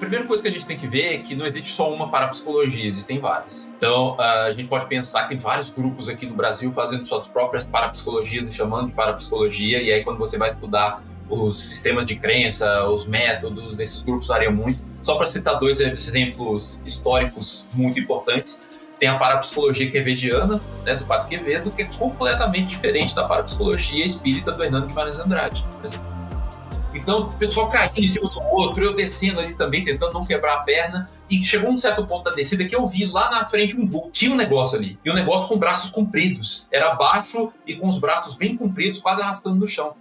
primeira coisa que a gente tem que ver é que não existe só uma parapsicologia, existem várias. Então, a gente pode pensar que tem vários grupos aqui no Brasil fazendo suas próprias parapsicologias, chamando de parapsicologia, e aí quando você vai estudar os sistemas de crença, os métodos desses grupos variam muito. Só para citar dois exemplos históricos muito importantes, tem a parapsicologia quevediana, né, do Padre Quevedo, que é completamente diferente da parapsicologia espírita do Hernando Guimarães Andrade, por exemplo. Então, o pessoal caindo em cima do outro, eu descendo ali também, tentando não quebrar a perna, e chegou um certo ponto da descida que eu vi lá na frente um vulto. Tinha um negócio ali, e um negócio com braços compridos. Era baixo e com os braços bem compridos, quase arrastando no chão.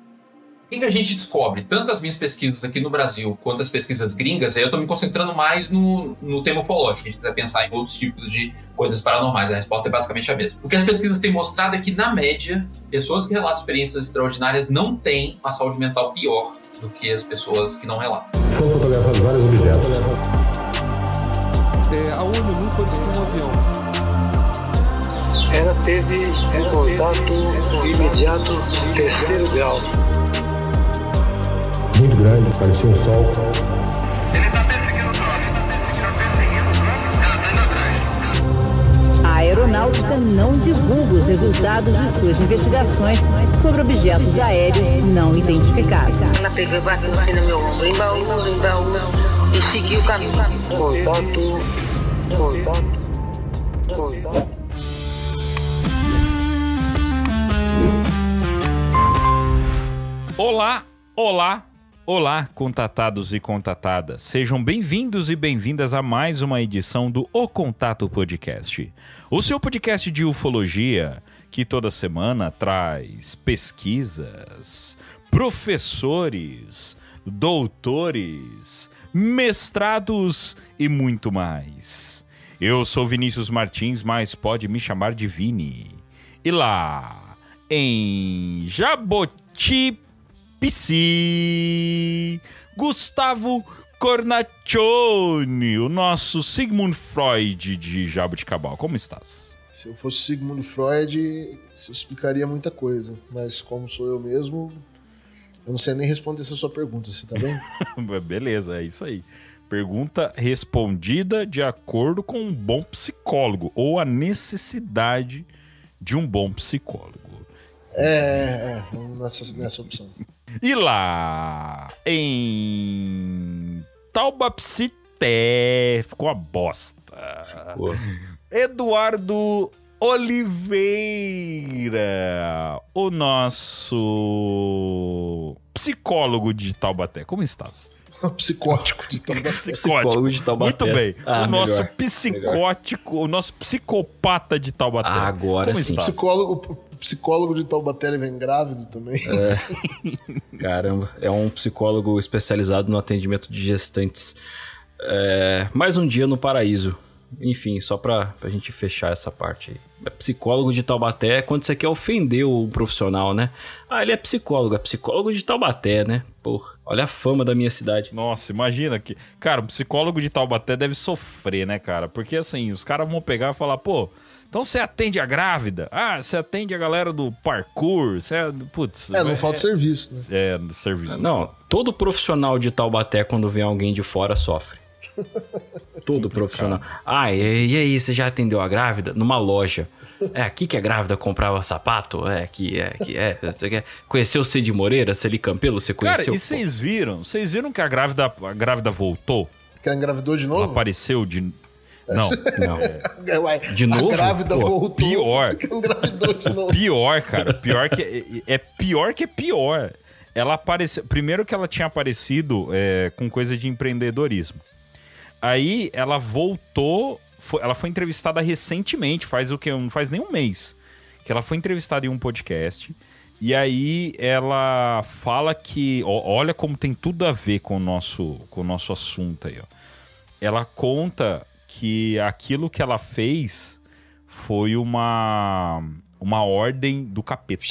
O que a gente descobre? Tanto as minhas pesquisas aqui no Brasil quanto as pesquisas gringas, eu estou me concentrando mais no tema ufológico. A gente quiser pensar em outros tipos de coisas paranormais, a resposta é basicamente a mesma. O que as pesquisas têm mostrado é que, na média, pessoas que relatam experiências extraordinárias não têm uma saúde mental pior do que as pessoas que não relatam. Foram fotografados vários objetos. A ONU nunca disse um avião. Ela teve contato imediato terceiro grau. Muito grande, parecia um sol. Ele está perseguindo o drone, ela está indo atrás. A aeronáutica não divulga os resultados de suas investigações sobre objetos aéreos não identificados. Ela pegou e bateu assim no meu ombro, embaú, e seguiu o caminho. Contato. Olá, contatados e contatadas. Sejam bem-vindos e bem-vindas a mais uma edição do O Contato Podcast. O seu podcast de ufologia que toda semana traz pesquisas, professores, doutores, mestrados e muito mais. Eu sou Vinícius Martins, mas pode me chamar de Vini. E lá, em Jaboti PC, Gustavo Cornaccione, o nosso Sigmund Freud de Jaboticabal. Como estás? Se eu fosse Sigmund Freud, isso explicaria muita coisa. Mas como sou eu mesmo, eu não sei nem responder essa sua pergunta, você tá bem? Beleza, é isso aí. Pergunta respondida de acordo com um bom psicólogo, ou a necessidade de um bom psicólogo. Nessa opção. E lá, em Taubapsité, ficou uma bosta. Ficou. Eduardo Oliveira, o nosso psicólogo de Taubaté. Como estás? Psicótico de Taubaté. Psicólogo de Taubaté. Muito bem. O nosso melhor, psicótico, melhor. O nosso psicopata de Taubaté. Agora como sim. O psicólogo de Taubaté, ele vem grávido também. Caramba, é um psicólogo especializado no atendimento de gestantes. Mais um dia no paraíso. Enfim, só pra gente fechar essa parte aí. Psicólogo de Taubaté é quando você quer ofender o profissional, né? Ele é psicólogo de Taubaté, né? Porra, olha a fama da minha cidade. Nossa, imagina que... Cara, um psicólogo de Taubaté deve sofrer, né, cara? Porque assim, os caras vão pegar e falar, pô, então você atende a grávida? Você atende a galera do parkour? Putz... não falta serviço, né? Serviço. Não, todo profissional de Taubaté, quando vem alguém de fora, sofre. Todo profissional. E aí, você já atendeu a grávida? Numa loja. Aqui que a grávida comprava sapato? Você quer conhecer o Cid Moreira, Celi Campelo? Você conheceu? Cara, e vocês viram? Vocês viram que a grávida voltou? Que ela engravidou de novo? Ela apareceu de... Não. Ué, de novo? A grávida voltou. Pior. Você que engravidou de novo. Pior, cara. Pior que é pior. Ela apareceu... Primeiro que ela tinha aparecido com coisa de empreendedorismo. Aí ela voltou, ela foi entrevistada recentemente, não faz nem um mês, que ela foi entrevistada em um podcast, e aí ela fala que, olha como tem tudo a ver com o nosso assunto aí, ó. Ela conta que aquilo que ela fez foi uma ordem do capeta.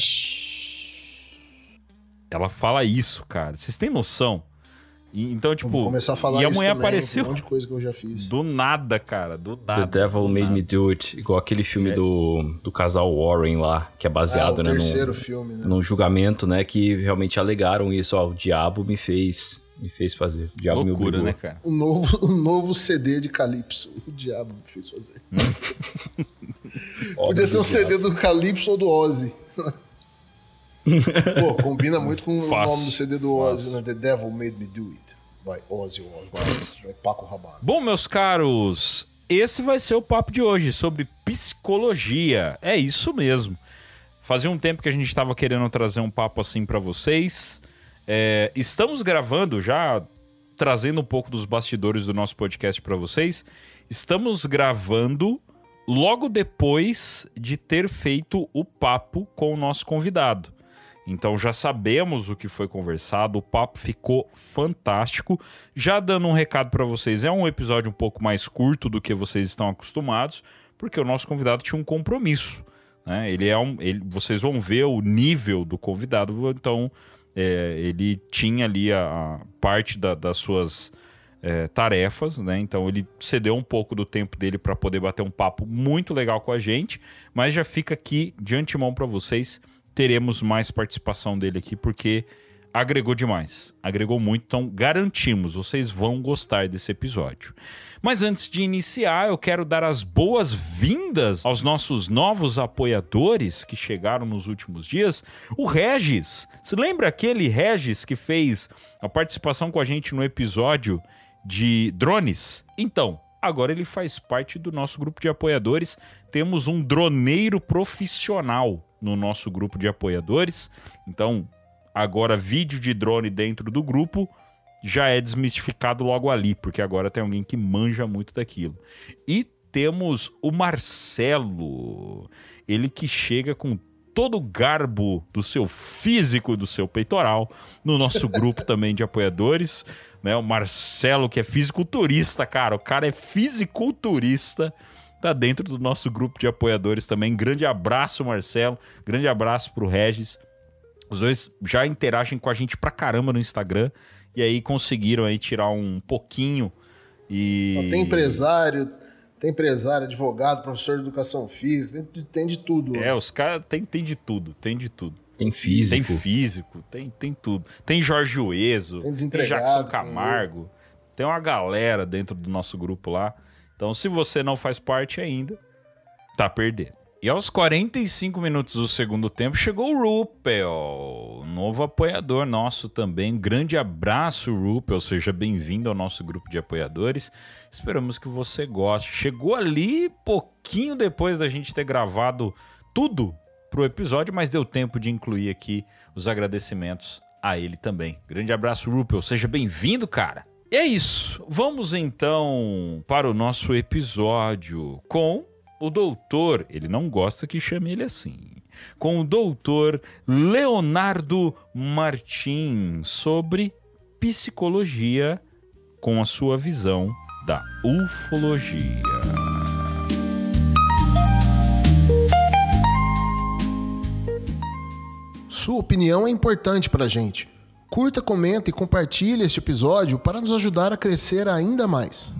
Ela fala isso, cara, vocês têm noção? Então, tipo, vou começar a falar e a isso mulher também, apareceu um monte de coisa que eu já fiz. Do nada, cara, do nada. The Devil Made Me Do It, igual aquele filme do casal Warren lá, que é baseado, o terceiro filme, né? Num julgamento, né, que realmente alegaram isso, o diabo me fez me fez fazer. O diabo Loucura, me né, obrigou. cara? O novo CD de Calypso. O diabo me fez fazer. Podia ser um CD do Calypso ou do Ozzy. Pô, combina muito com o nome do CD do Ozzy, né? The Devil Made Me Do It. Vai, Ozzy Osbourne. Vai, Paco Rabanne. Bom, meus caros, esse vai ser o papo de hoje, sobre psicologia. É isso mesmo. Fazia um tempo que a gente estava querendo trazer um papo assim para vocês. Estamos gravando já, trazendo um pouco dos bastidores do nosso podcast para vocês. Estamos gravando logo depois de ter feito o papo com o nosso convidado. Então já sabemos o que foi conversado, o papo ficou fantástico. Já dando um recado para vocês, é um episódio um pouco mais curto do que vocês estão acostumados, porque o nosso convidado tinha um compromisso, né? Vocês vão ver o nível do convidado, então ele tinha ali a parte das suas tarefas, né? Então ele cedeu um pouco do tempo dele para poder bater um papo muito legal com a gente, mas já fica aqui de antemão para vocês. Teremos mais participação dele aqui, porque agregou demais. Agregou muito, então garantimos, vocês vão gostar desse episódio. Mas antes de iniciar, eu quero dar as boas-vindas aos nossos novos apoiadores que chegaram nos últimos dias. O Regis. Você lembra aquele Regis que fez a participação com a gente no episódio de drones? Então, agora ele faz parte do nosso grupo de apoiadores. Temos um droneiro profissional no nosso grupo de apoiadores. Então, agora vídeo de drone dentro do grupo já é desmistificado logo ali, porque agora tem alguém que manja muito daquilo. E temos o Marcelo, ele que chega com todo o garbo do seu físico e do seu peitoral no nosso grupo também de apoiadores, né? O Marcelo, que é fisiculturista, cara. O cara é fisiculturista. Tá dentro do nosso grupo de apoiadores também. Grande abraço, Marcelo. Grande abraço pro Regis. Os dois já interagem com a gente pra caramba no Instagram. E aí conseguiram aí tirar um pouquinho. E Tem empresário, advogado, professor de educação física, tem de tudo. Os caras tem de tudo, tem de tudo. Tem físico. Tem físico, tem tudo. Tem Jorge Ueso, tem Jackson Camargo. Tem uma galera dentro do nosso grupo lá. Então, se você não faz parte ainda, tá perdendo. E aos 45 minutos do segundo tempo, chegou o Rupel, novo apoiador nosso também. Um grande abraço, Rupel. Seja bem-vindo ao nosso grupo de apoiadores. Esperamos que você goste. Chegou ali pouquinho depois da gente ter gravado tudo pro episódio, mas deu tempo de incluir aqui os agradecimentos a ele também. Grande abraço, Rupel. Seja bem-vindo, cara. E é isso. Vamos então para o nosso episódio com o doutor, ele não gosta que chame ele assim, com o doutor Leonardo Martins, sobre psicologia com a sua visão da ufologia. Sua opinião é importante pra gente. Curta, comenta e compartilhe este episódio para nos ajudar a crescer ainda mais.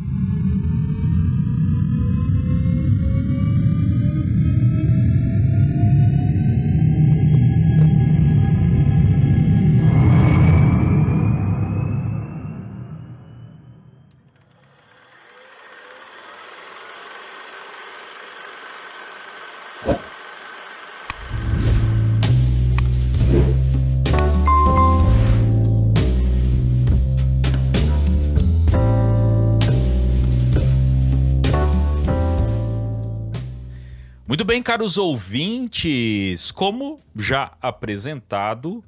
Muito bem, caros ouvintes, como já apresentado,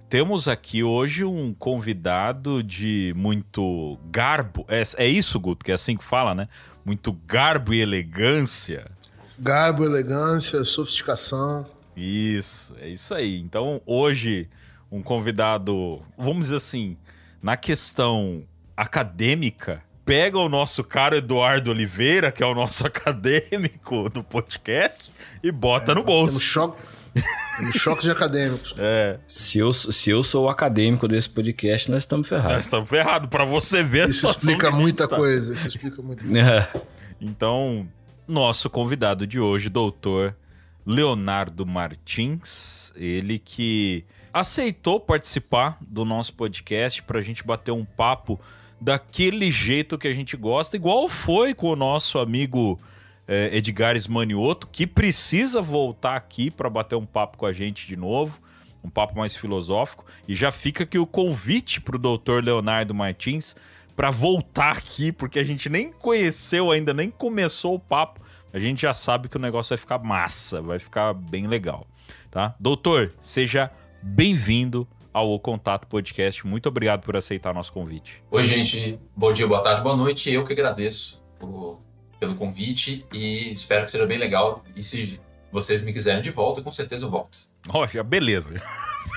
temos aqui hoje um convidado de muito garbo. É isso, Guto, que é assim que fala, né? Muito garbo e elegância. Garbo, elegância, sofisticação. Isso, é isso aí. Então, hoje, um convidado, vamos dizer assim, na questão acadêmica, pega o nosso cara Eduardo Oliveira, que é o nosso acadêmico do podcast, e bota no bolso. Temos choques de acadêmicos. Se eu sou o acadêmico desse podcast, nós estamos ferrados. Nós estamos ferrados, pra você ver. Isso explica muita coisa. Então, nosso convidado de hoje, doutor Leonardo Martins, ele que aceitou participar do nosso podcast pra gente bater um papo daquele jeito que a gente gosta, igual foi com o nosso amigo Edgar Manioto, que precisa voltar aqui pra bater um papo com a gente de novo, um papo mais filosófico. E já fica aqui o convite pro Dr. Leonardo Martins pra voltar aqui, porque a gente nem conheceu ainda, nem começou o papo. A gente já sabe que o negócio vai ficar massa, vai ficar bem legal, tá? Doutor, seja bem-vindo ao O Contato Podcast. Muito obrigado por aceitar nosso convite. Oi, gente. Bom dia, boa tarde, boa noite. Eu que agradeço pelo convite e espero que seja bem legal. E se vocês me quiserem de volta, com certeza eu volto. Olha, beleza.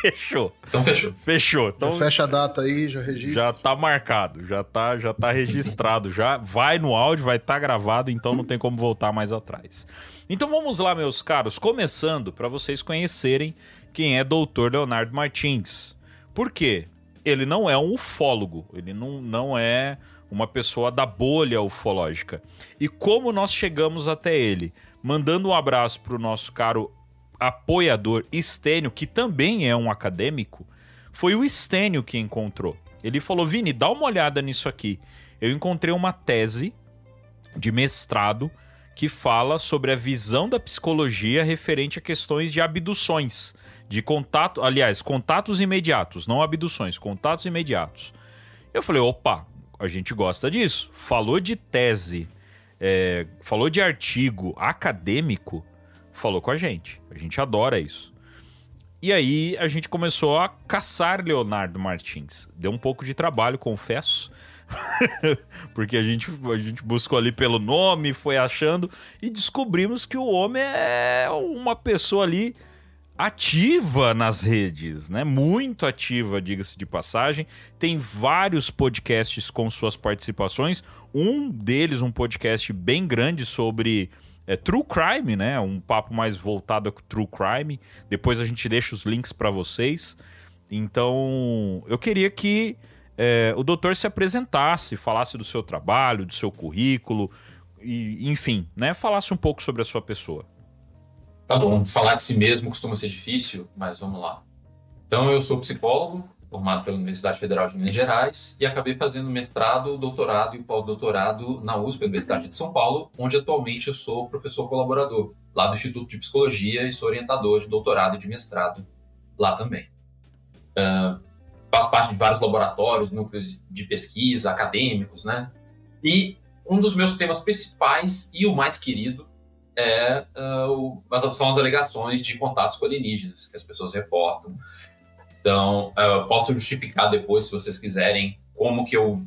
Fechou. Então fechou. Fechou. Então, fecha a data aí, já registra. Já tá marcado, já tá registrado, já vai no áudio, vai estar gravado, então não tem como voltar mais atrás. Então vamos lá, meus caros, começando para vocês conhecerem quem é Dr. Leonardo Martins. Por quê? Ele não é um ufólogo, ele não é uma pessoa da bolha ufológica. E como nós chegamos até ele? Mandando um abraço pro nosso caro apoiador Estênio, que também é um acadêmico. Foi o Estênio que encontrou. Ele falou: Vini, dá uma olhada nisso aqui. Eu encontrei uma tese de mestrado que fala sobre a visão da psicologia referente a questões de abduções, de contato, aliás, contatos imediatos, não abduções, contatos imediatos. Eu falei: opa, a gente gosta disso. Falou de tese, falou de artigo acadêmico, falou com a gente adora isso. E aí a gente começou a caçar Leonardo Martins. Deu um pouco de trabalho, confesso, porque a gente buscou ali pelo nome, foi achando e descobrimos que o homem é uma pessoa ali ativa nas redes, né? Muito ativa, diga-se de passagem. Tem vários podcasts com suas participações. Um deles, um podcast bem grande sobre True Crime, né? Um papo mais voltado a True Crime. Depois a gente deixa os links para vocês. Então, eu queria que o doutor se apresentasse, falasse do seu trabalho, do seu currículo, e, enfim, né? Falasse um pouco sobre a sua pessoa. Tá bom, falar de si mesmo costuma ser difícil, mas vamos lá. Então, eu sou psicólogo, formado pela Universidade Federal de Minas Gerais, e acabei fazendo mestrado, doutorado e pós-doutorado na USP, Universidade de São Paulo, onde atualmente eu sou professor colaborador, lá do Instituto de Psicologia, e sou orientador de doutorado e de mestrado lá também. Faço parte de vários laboratórios, núcleos de pesquisa, acadêmicos, né? E um dos meus temas principais e o mais querido são as alegações de contatos com alienígenas que as pessoas reportam. Então, eu posso justificar depois, se vocês quiserem, como que eu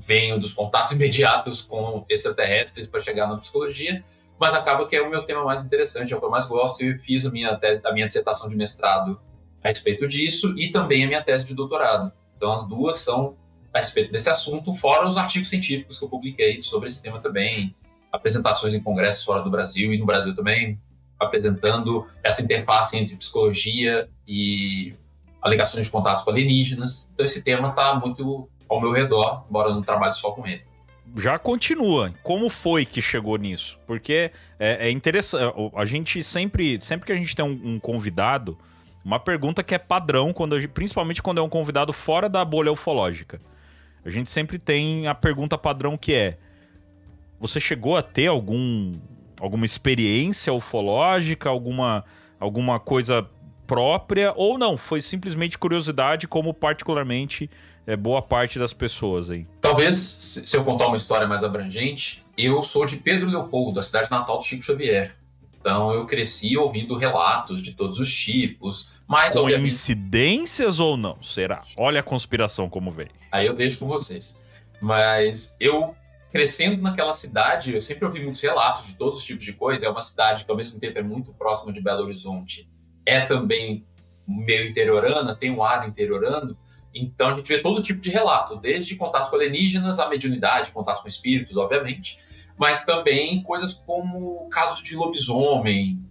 venho dos contatos imediatos com extraterrestres para chegar na psicologia, mas acaba que é o meu tema mais interessante, é o que eu mais gosto, e eu fiz a minha dissertação de mestrado a respeito disso e também a minha tese de doutorado. Então, as duas são a respeito desse assunto, fora os artigos científicos que eu publiquei sobre esse tema também, apresentações em congressos fora do Brasil e no Brasil também, apresentando essa interface entre psicologia e alegações de contatos com alienígenas. Então esse tema está muito ao meu redor, embora eu não trabalhe só com ele. Já continua. Como foi que chegou nisso? Porque é interessante. A gente sempre que a gente tem um convidado, uma pergunta que é padrão, principalmente quando é um convidado fora da bolha ufológica. A gente sempre tem a pergunta padrão que é: você chegou a ter alguma experiência ufológica, alguma coisa própria, ou não? Foi simplesmente curiosidade, como particularmente boa parte das pessoas aí? Talvez, se eu contar uma história mais abrangente, eu sou de Pedro Leopoldo, da cidade natal do Chico Xavier. Então eu cresci ouvindo relatos de todos os tipos, mas coincidências ou não? Será? Olha a conspiração como vem. Aí eu deixo com vocês. Mas eu, crescendo naquela cidade, eu sempre ouvi muitos relatos de todos os tipos de coisa. É uma cidade que ao mesmo tempo é muito próxima de Belo Horizonte, é também meio interiorana, tem um ar interiorano. Então a gente vê todo tipo de relato, desde contatos com alienígenas, a mediunidade, contatos com espíritos, obviamente, mas também coisas como o caso de lobisomem.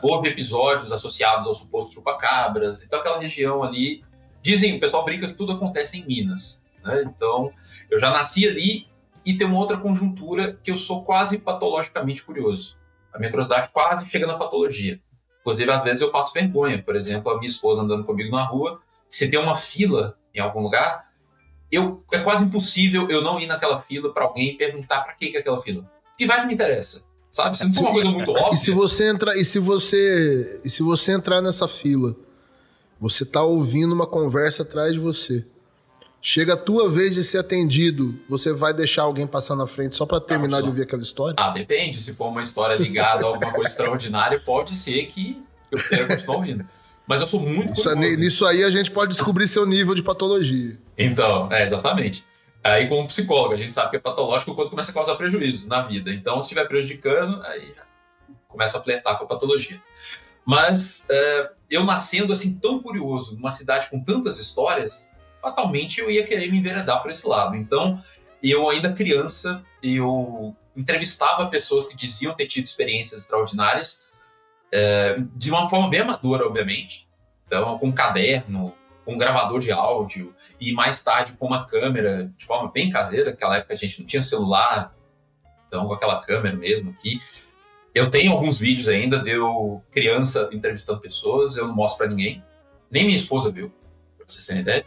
Houve episódios associados ao suposto chupacabras. Então aquela região ali, dizem, o pessoal brinca que tudo acontece em Minas, né? Então eu já nasci ali, e tem uma outra conjuntura que eu sou quase patologicamente curioso. A minha curiosidade quase chega na patologia. Inclusive, às vezes eu passo vergonha. Por exemplo, a minha esposa andando comigo na rua, se tem uma fila em algum lugar, é quase impossível eu não ir naquela fila para alguém perguntar para que é aquela fila. Que vai que me interessa, sabe? Se não for uma coisa muito óbvia... E se você entrar nessa fila, você tá ouvindo uma conversa atrás de você. Chega a tua vez de ser atendido, você vai deixar alguém passar na frente só para terminar de ouvir aquela história? Depende. Se for uma história ligada a alguma coisa extraordinária, pode ser que eu queira continuar ouvindo. Mas eu sou muito curioso. Nisso aí a gente pode descobrir seu nível de patologia. Então, exatamente. Aí, como psicólogo, a gente sabe que é patológico quando começa a causar prejuízo na vida. Então, se estiver prejudicando, aí já começa a flertar com a patologia. Mas eu nascendo assim tão curioso numa cidade com tantas histórias, fatalmente eu ia querer me enveredar por esse lado. Então, eu ainda criança, eu entrevistava pessoas que diziam ter tido experiências extraordinárias, de uma forma bem amadora, obviamente. Então, com um caderno, com um gravador de áudio, e mais tarde com uma câmera de forma bem caseira. Naquela época a gente não tinha celular, então com aquela câmera mesmo aqui. Eu tenho alguns vídeos ainda de eu criança entrevistando pessoas, eu não mostro pra ninguém, nem minha esposa viu, pra vocês terem ideia.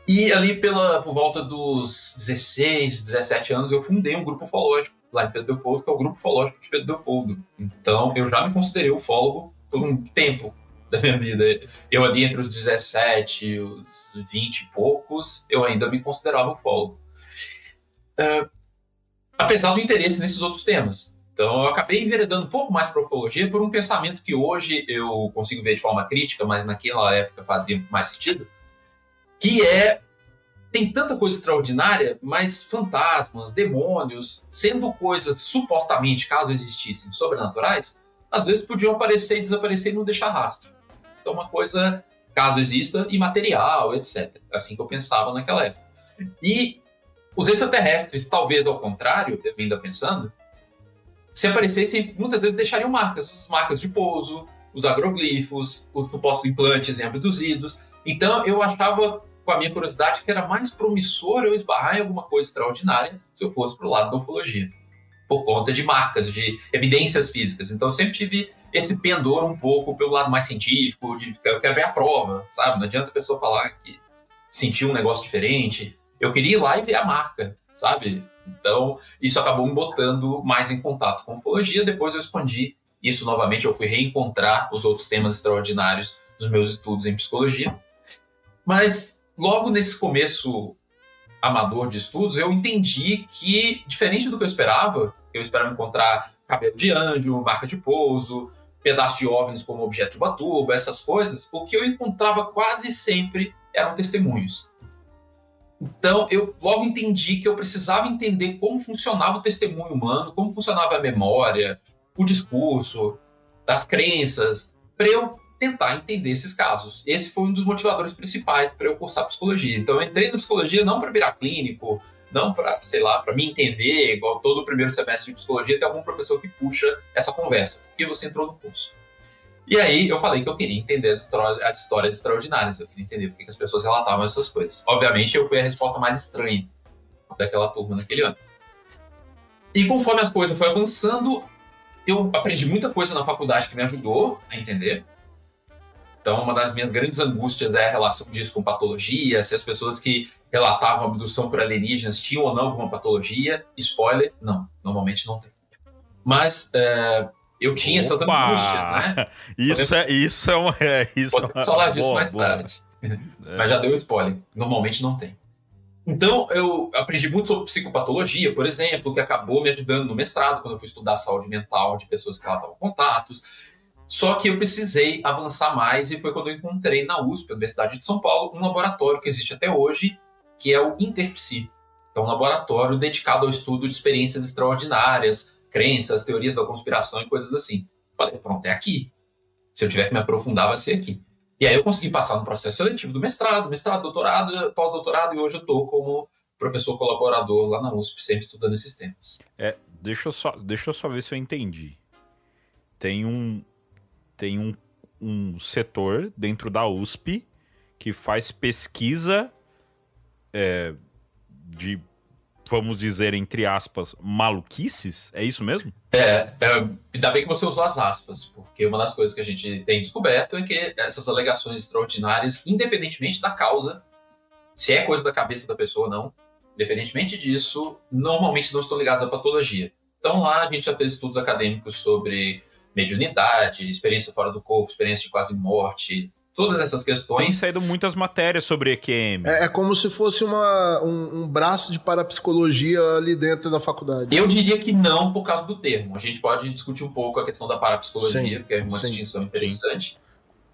E ali por volta dos 16, 17 anos, eu fundei um grupo ufológico lá em Pedro Leopoldo, que é o Grupo Ufológico de Pedro Leopoldo. Então, eu já me considerei ufólogo por um tempo da minha vida. Eu ali entre os 17 e os 20 e poucos, eu ainda me considerava ufólogo. Apesar do interesse nesses outros temas. Então, eu acabei enveredando um pouco mais para a ufologia por um pensamento que hoje eu consigo ver de forma crítica, mas naquela época fazia mais sentido, que tem tanta coisa extraordinária, mas fantasmas, demônios, sendo coisas supostamente, caso existissem, sobrenaturais, às vezes podiam aparecer e desaparecer e não deixar rastro. Então uma coisa, caso exista, imaterial, etc. Assim que eu pensava naquela época. E os extraterrestres, talvez ao contrário, eu ainda pensando, se aparecessem, muitas vezes deixariam marcas, as marcas de pouso, os agroglifos, os supostos implantes abduzidos. Então eu achava, com a minha curiosidade, que era mais promissor eu esbarrar em alguma coisa extraordinária se eu fosse para o lado da ufologia, por conta de marcas, de evidências físicas. Então eu sempre tive esse pendor um pouco pelo lado mais científico, eu quero ver a prova, sabe? Não adianta a pessoa falar que sentiu um negócio diferente. Eu queria ir lá e ver a marca, sabe? Então isso acabou me botando mais em contato com a ufologia. Depois eu expandi isso novamente, eu fui reencontrar os outros temas extraordinários dos meus estudos em psicologia. Mas logo nesse começo amador de estudos, eu entendi que, diferente do que eu esperava encontrar cabelo de anjo, marca de pouso, pedaço de OVNIs como objeto de Ubatuba, essas coisas, o que eu encontrava quase sempre eram testemunhos. Então, eu logo entendi que eu precisava entender como funcionava o testemunho humano, como funcionava a memória, o discurso, as crenças, para eu tentar entender esses casos. Esse foi um dos motivadores principais para eu cursar psicologia. Então, eu entrei na psicologia não para virar clínico, não para, sei lá, para me entender, igual todo o primeiro semestre de psicologia, tem algum professor que puxa essa conversa, porque você entrou no curso. E aí, eu falei que eu queria entender as histórias extraordinárias, eu queria entender por que as pessoas relatavam essas coisas. Obviamente, eu fui a resposta mais estranha daquela turma naquele ano. E conforme as coisas foram avançando, eu aprendi muita coisa na faculdade que me ajudou a entender. Então, uma das minhas grandes angústias é a relação disso com patologia, se as pessoas que relatavam abdução por alienígenas tinham ou não alguma patologia. Spoiler, não, normalmente não tem. Mas eu tinha essa angústia, né? Podemos falar disso mais tarde. Mas já deu spoiler, normalmente não tem. Então, eu aprendi muito sobre psicopatologia, por exemplo, que acabou me ajudando no mestrado, quando eu fui estudar saúde mental de pessoas que relatavam contatos. Só que eu precisei avançar mais e foi quando eu encontrei na USP, Universidade de São Paulo, um laboratório que existe até hoje, que é o Interpsi. É um laboratório dedicado ao estudo de experiências extraordinárias, crenças, teorias da conspiração e coisas assim. Falei, pronto, é aqui. Se eu tiver que me aprofundar, vai ser aqui. E aí eu consegui passar no processo seletivo do mestrado, doutorado, pós-doutorado, e hoje eu estou como professor colaborador lá na USP, sempre estudando esses temas. Deixa eu só ver se eu entendi. Tem um setor dentro da USP que faz pesquisa de vamos dizer, entre aspas, maluquices? É isso mesmo? Ainda bem que você usou as aspas, porque uma das coisas que a gente tem descoberto é que essas alegações extraordinárias, independentemente da causa, se é coisa da cabeça da pessoa ou não, independentemente disso, normalmente não estão ligados à patologia. Então lá a gente já fez estudos acadêmicos sobre mediunidade, experiência fora do corpo, experiência de quase morte, todas essas questões. Tem saído muitas matérias sobre EQM. É como se fosse um braço de parapsicologia ali dentro da faculdade. Eu diria que não, por causa do termo. A gente pode discutir um pouco a questão da parapsicologia, Sim, porque é uma sim, distinção interessante.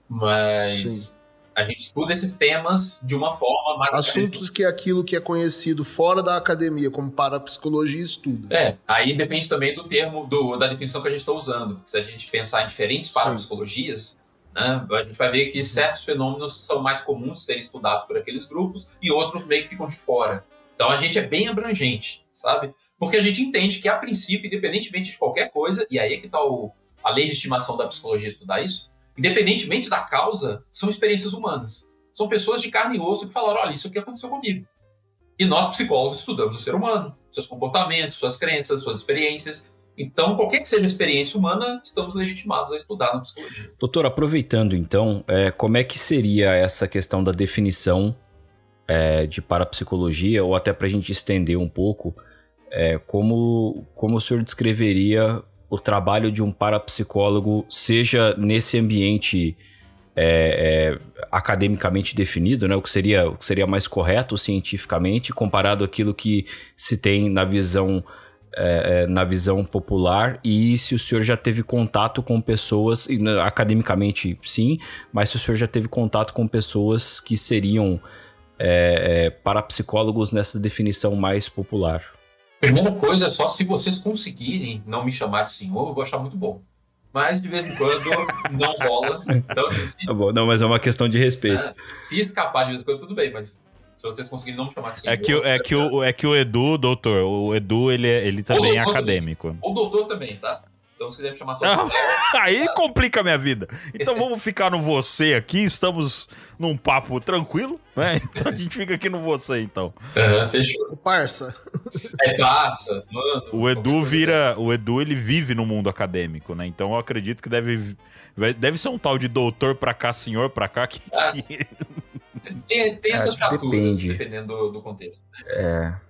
Mas a gente estuda esses temas de uma forma mais... Assuntos que é aquilo que é conhecido fora da academia como parapsicologia estuda. Aí depende também do termo, da definição que a gente está usando. Porque se a gente pensar em diferentes parapsicologias, né, a gente vai ver que certos fenômenos são mais comuns de serem estudados por aqueles grupos e outros meio que ficam de fora. Então a gente é bem abrangente, sabe? Porque a gente entende que, a princípio, independentemente de qualquer coisa, e aí é que está a legitimação da psicologia estudar isso, independentemente da causa, são experiências humanas. São pessoas de carne e osso que falaram, olha, isso aqui aconteceu comigo. E nós, psicólogos, estudamos o ser humano, seus comportamentos, suas crenças, suas experiências. Então, qualquer que seja a experiência humana, estamos legitimados a estudar na psicologia. Doutor, aproveitando então, como é que seria essa questão da definição de parapsicologia, ou até para a gente estender um pouco, como o senhor descreveria o trabalho de um parapsicólogo, seja nesse ambiente academicamente definido, né, o que seria mais correto cientificamente, comparado àquilo que se tem na visão popular, e se o senhor já teve contato com pessoas, academicamente sim, mas se o senhor já teve contato com pessoas que seriam parapsicólogos nessa definição mais popular. Primeira coisa, só se vocês conseguirem não me chamar de senhor, eu vou achar muito bom. Mas de vez em quando não rola. Então, assim, tá bom, não, mas é uma questão de respeito. Se escapar de vez em quando, tudo bem, mas se vocês conseguirem não me chamar de senhor... É que o Edu, doutor, o Edu, ele também é acadêmico. Também. O doutor também, tá? Então, se quiser me chamar só... Aí complica a minha vida. Então vamos ficar no você aqui, estamos num papo tranquilo, né? Então a gente fica aqui no você, então. Fechou. Parça. Parça, mano. O Edu, ele vive no mundo acadêmico, né? Então eu acredito que deve ser um tal de doutor pra cá, senhor pra cá, que... Tem essas chaturas, dependendo do contexto. Né?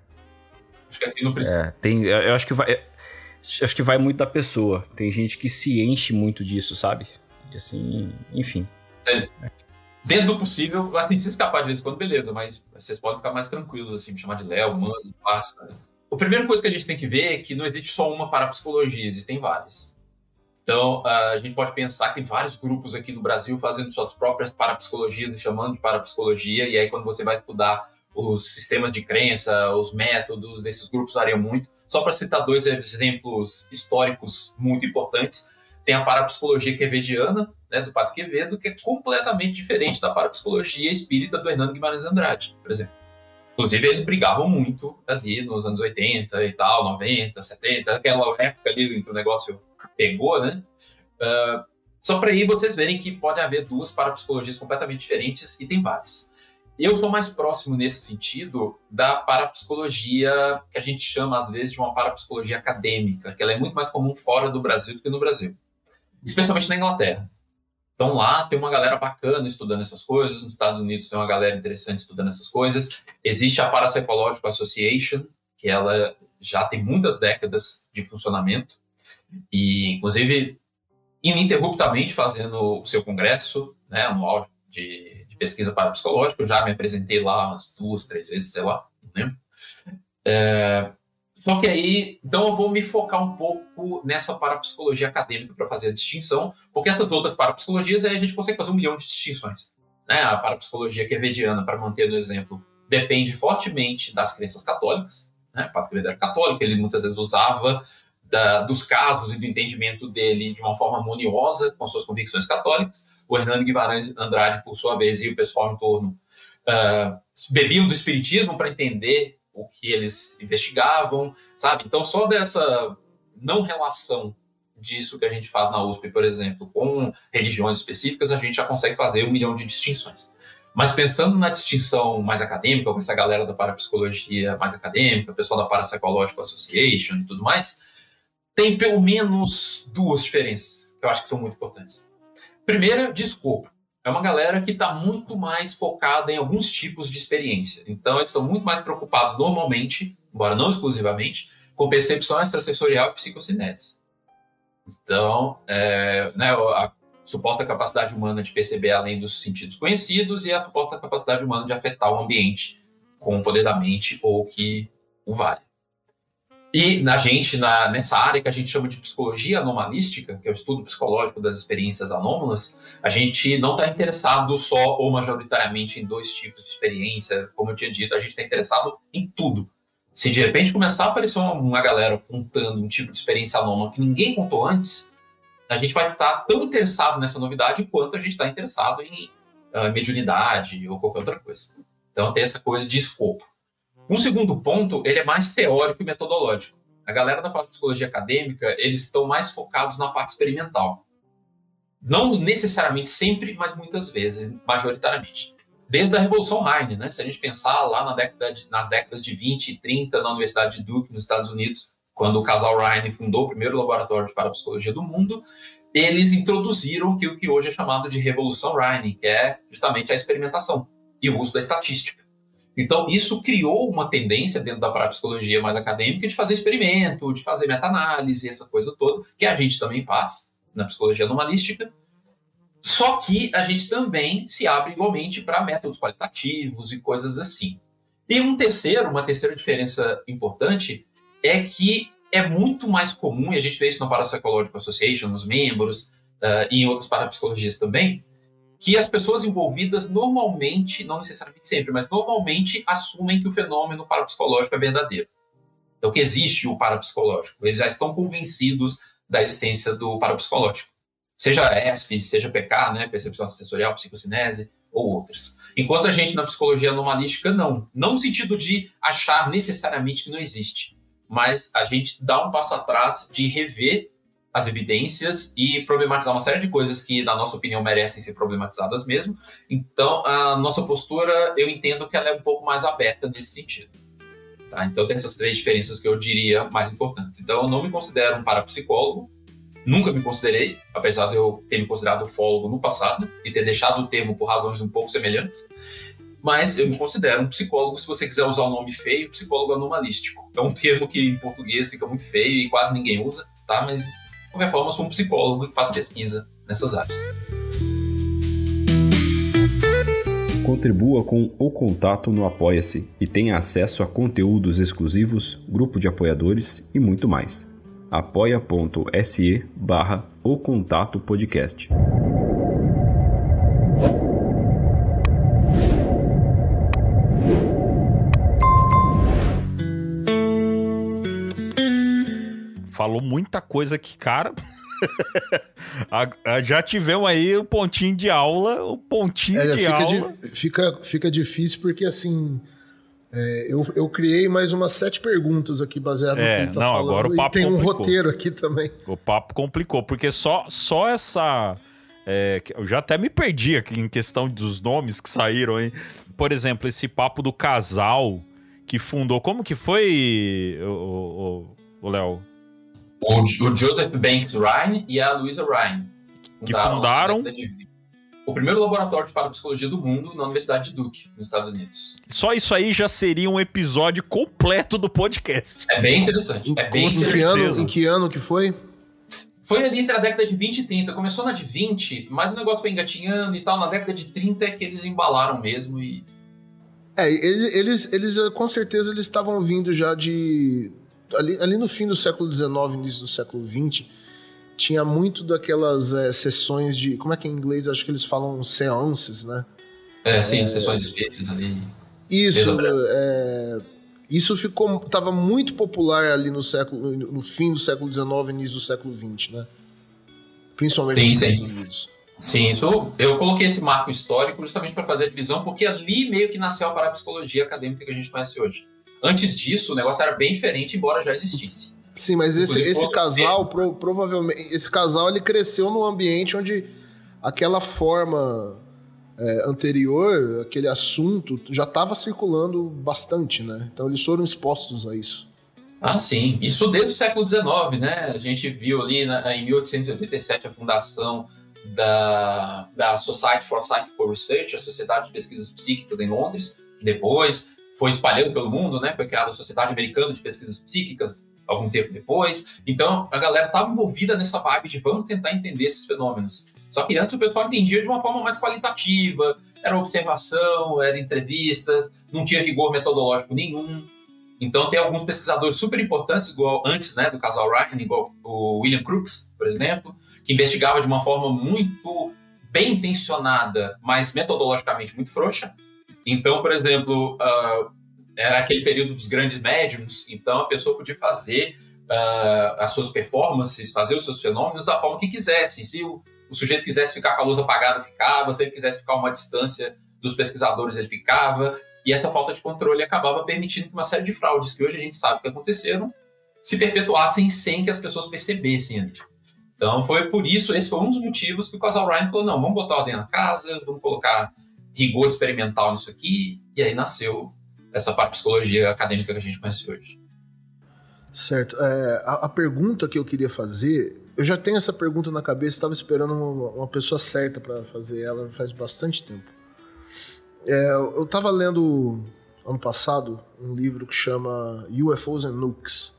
Acho que aqui não precisa. Eu acho que vai muito da pessoa. Tem gente que se enche muito disso, sabe? E assim, enfim. Dentro do possível, assim, se escapar de vez em quando, beleza, mas vocês podem ficar mais tranquilos, assim, me chamar de Léo, mano, passa. A primeira coisa que a gente tem que ver é que não existe só uma parapsicologia, existem várias. Então, a gente pode pensar que tem vários grupos aqui no Brasil fazendo suas próprias parapsicologias, chamando de parapsicologia, e aí quando você vai estudar os sistemas de crença, os métodos desses grupos variam muito. Só para citar dois exemplos históricos muito importantes, tem a parapsicologia quevediana, né, do Padre Quevedo, que é completamente diferente da parapsicologia espírita do Hernando Guimarães Andrade, por exemplo. Inclusive, eles brigavam muito ali nos anos 80 e tal, 90, 70, aquela época ali em que o negócio pegou, né? Só para aí vocês verem que pode haver duas parapsicologias completamente diferentes, e tem várias. Eu sou mais próximo nesse sentido da parapsicologia que a gente chama às vezes de uma parapsicologia acadêmica, que ela é muito mais comum fora do Brasil do que no Brasil, especialmente na Inglaterra. Então lá tem uma galera bacana estudando essas coisas, nos Estados Unidos tem uma galera interessante estudando essas coisas. Existe a Parapsychological Association, que ela já tem muitas décadas de funcionamento, e inclusive ininterruptamente fazendo o seu congresso, né, anual de pesquisa parapsicológica. Eu já me apresentei lá umas 2, 3 vezes, sei lá, não lembro. Só que aí, então eu vou me focar um pouco nessa parapsicologia acadêmica para fazer a distinção, porque essas outras parapsicologias aí a gente consegue fazer 1 milhão de distinções. Né? A parapsicologia quevediana, para manter no exemplo, depende fortemente das crenças católicas. Né? O Padre Quevedo era católico, ele muitas vezes usava dos casos e do entendimento dele de uma forma harmoniosa com as suas convicções católicas. O Hernando Guimarães Andrade, por sua vez, e o pessoal em torno bebiam do espiritismo para entender o que eles investigavam, sabe? Então, só dessa não relação disso que a gente faz na USP, por exemplo, com religiões específicas, a gente já consegue fazer 1 milhão de distinções. Mas pensando na distinção mais acadêmica, com essa galera da parapsicologia mais acadêmica, o pessoal da Parapsychological Association e tudo mais, tem pelo menos 2 diferenças que eu acho que são muito importantes. Primeira, de escopo. É uma galera que está muito mais focada em alguns tipos de experiência. Então, eles estão muito mais preocupados normalmente, embora não exclusivamente, com percepção extrasensorial e psicossinese. Então, a suposta capacidade humana de perceber além dos sentidos conhecidos e a suposta capacidade humana de afetar o ambiente com o poder da mente ou que o vale. E nessa área que a gente chama de psicologia anomalística, que é o estudo psicológico das experiências anômalas, a gente não está interessado só ou majoritariamente em 2 tipos de experiência. Como eu tinha dito, a gente está interessado em tudo. Se de repente começar a aparecer uma galera contando um tipo de experiência anômala que ninguém contou antes, a gente vai estar tão interessado nessa novidade quanto a gente está interessado em mediunidade ou qualquer outra coisa. Então tem essa coisa de escopo. Um segundo ponto, ele é mais teórico e metodológico. A galera da parapsicologia acadêmica, eles estão mais focados na parte experimental. Não necessariamente sempre, mas muitas vezes, majoritariamente. Desde a Revolução Rhine, né? Se a gente pensar lá nas décadas de 20 e 30, na Universidade de Duke, nos Estados Unidos, quando o casal Rhine fundou o primeiro laboratório de parapsicologia do mundo, eles introduziram aquilo que hoje é chamado de Revolução Rhine, que é justamente a experimentação e o uso da estatística. Então, isso criou uma tendência dentro da parapsicologia mais acadêmica de fazer experimento, de fazer meta-análise, essa coisa toda, que a gente também faz na psicologia anomalística. Só que a gente também se abre igualmente para métodos qualitativos e coisas assim. E uma terceira diferença importante é que é muito mais comum, e a gente vê isso na Parapsychological Association, nos membros, e em outras parapsicologias também, que as pessoas envolvidas normalmente, não necessariamente sempre, mas normalmente assumem que o fenômeno parapsicológico é verdadeiro. Então, que existe o parapsicológico. Eles já estão convencidos da existência do parapsicológico. Seja ESP, seja PK, né, percepção sensorial, psicocinese, ou outras. Enquanto a gente, na psicologia anomalística, não. Não no sentido de achar necessariamente que não existe, mas a gente dá um passo atrás de rever as evidências e problematizar uma série de coisas que, na nossa opinião, merecem ser problematizadas mesmo. Então, a nossa postura, eu entendo que ela é um pouco mais aberta nesse sentido. Tá? Então, tem essas 3 diferenças que eu diria mais importantes. Então, eu não me considero um parapsicólogo, nunca me considerei, apesar de eu ter me considerado ufólogo no passado e ter deixado o termo por razões um pouco semelhantes. Mas eu me considero um psicólogo, se você quiser usar o nome feio, psicólogo anomalístico. É um termo que em português fica muito feio e quase ninguém usa, tá? Mas, de qualquer forma, eu sou um psicólogo que faz pesquisa nessas áreas. Contribua com o Contato no Apoia-se e tenha acesso a conteúdos exclusivos, grupo de apoiadores e muito mais. apoia.se/O Contato Podcast. Falou muita coisa aqui, cara. Já tivemos aí o pontinho de aula, aula. Fica difícil porque, assim, eu criei mais umas 7 perguntas aqui baseado no que ele tá falando. Agora o papo e tem complicou. Um roteiro aqui também. O papo complicou, porque só essa... eu já até me perdi aqui em questão dos nomes que saíram, hein? Por exemplo, esse papo do casal que fundou... Como que foi, o Léo? O Joseph Banks Rhine e a Louisa Rhine. Que fundaram o primeiro laboratório de parapsicologia do mundo na Universidade de Duke, nos Estados Unidos. Só isso aí já seria um episódio completo do podcast. É bem interessante. Em que ano que foi? Foi ali entre a década de 20 e 30. Começou na de 20, mas o negócio foi engatinhando e tal. Na década de 30 é que eles embalaram mesmo e... Eles com certeza eles estavam vindo já de... Ali no fim do século XIX, início do século XX, tinha muito daquelas sessões de... Como é que em inglês? Acho que eles falam seances, né? Sim, sessões espíritas ali. Isso estava muito popular ali no fim do século XIX, início do século XX, né? Principalmente nos Estados Unidos. Sim, eu coloquei esse marco histórico justamente para fazer a divisão, porque ali meio que nasceu a parapsicologia acadêmica que a gente conhece hoje. Antes disso, o negócio era bem diferente, embora já existisse. Sim, mas esse casal, provavelmente, esse casal ele cresceu num ambiente onde aquela forma anterior, aquele assunto já estava circulando bastante, né? Então eles foram expostos a isso. Ah, sim. Isso desde o século XIX, né? A gente viu ali em 1887 a fundação da Society for Psychical Research, a Sociedade de Pesquisas Psíquicas em Londres, que depois foi espalhando pelo mundo, né? Foi criada a Sociedade Americana de Pesquisas Psíquicas algum tempo depois. Então, a galera estava envolvida nessa vibe de vamos tentar entender esses fenômenos. Só que antes o pessoal entendia de uma forma mais qualitativa, era observação, era entrevistas, não tinha rigor metodológico nenhum. Então, tem alguns pesquisadores super importantes, igual antes, né, do casal Ryan, igual o William Crookes, por exemplo, que investigava de uma forma muito bem intencionada, mas metodologicamente muito frouxa. Então, por exemplo, era aquele período dos grandes médiums, então a pessoa podia fazer as suas performances, fazer os seus fenômenos da forma que quisesse. Se o sujeito quisesse ficar com a luz apagada, ficava. Se ele quisesse ficar a uma distância dos pesquisadores, ele ficava. E essa falta de controle acabava permitindo que uma série de fraudes que hoje a gente sabe que aconteceram se perpetuassem sem que as pessoas percebessem. Então foi por isso, esse foi um dos motivos que o casal Ryan falou, não, vamos botar ordem na casa, vamos colocar rigor experimental nisso aqui, e aí nasceu essa parte de psicologia acadêmica que a gente conhece hoje. Certo. A pergunta que eu queria fazer, eu já tenho essa pergunta na cabeça, estava esperando uma pessoa certa para fazer ela faz bastante tempo. Eu estava lendo ano passado um livro que chama UFOs and Nukes,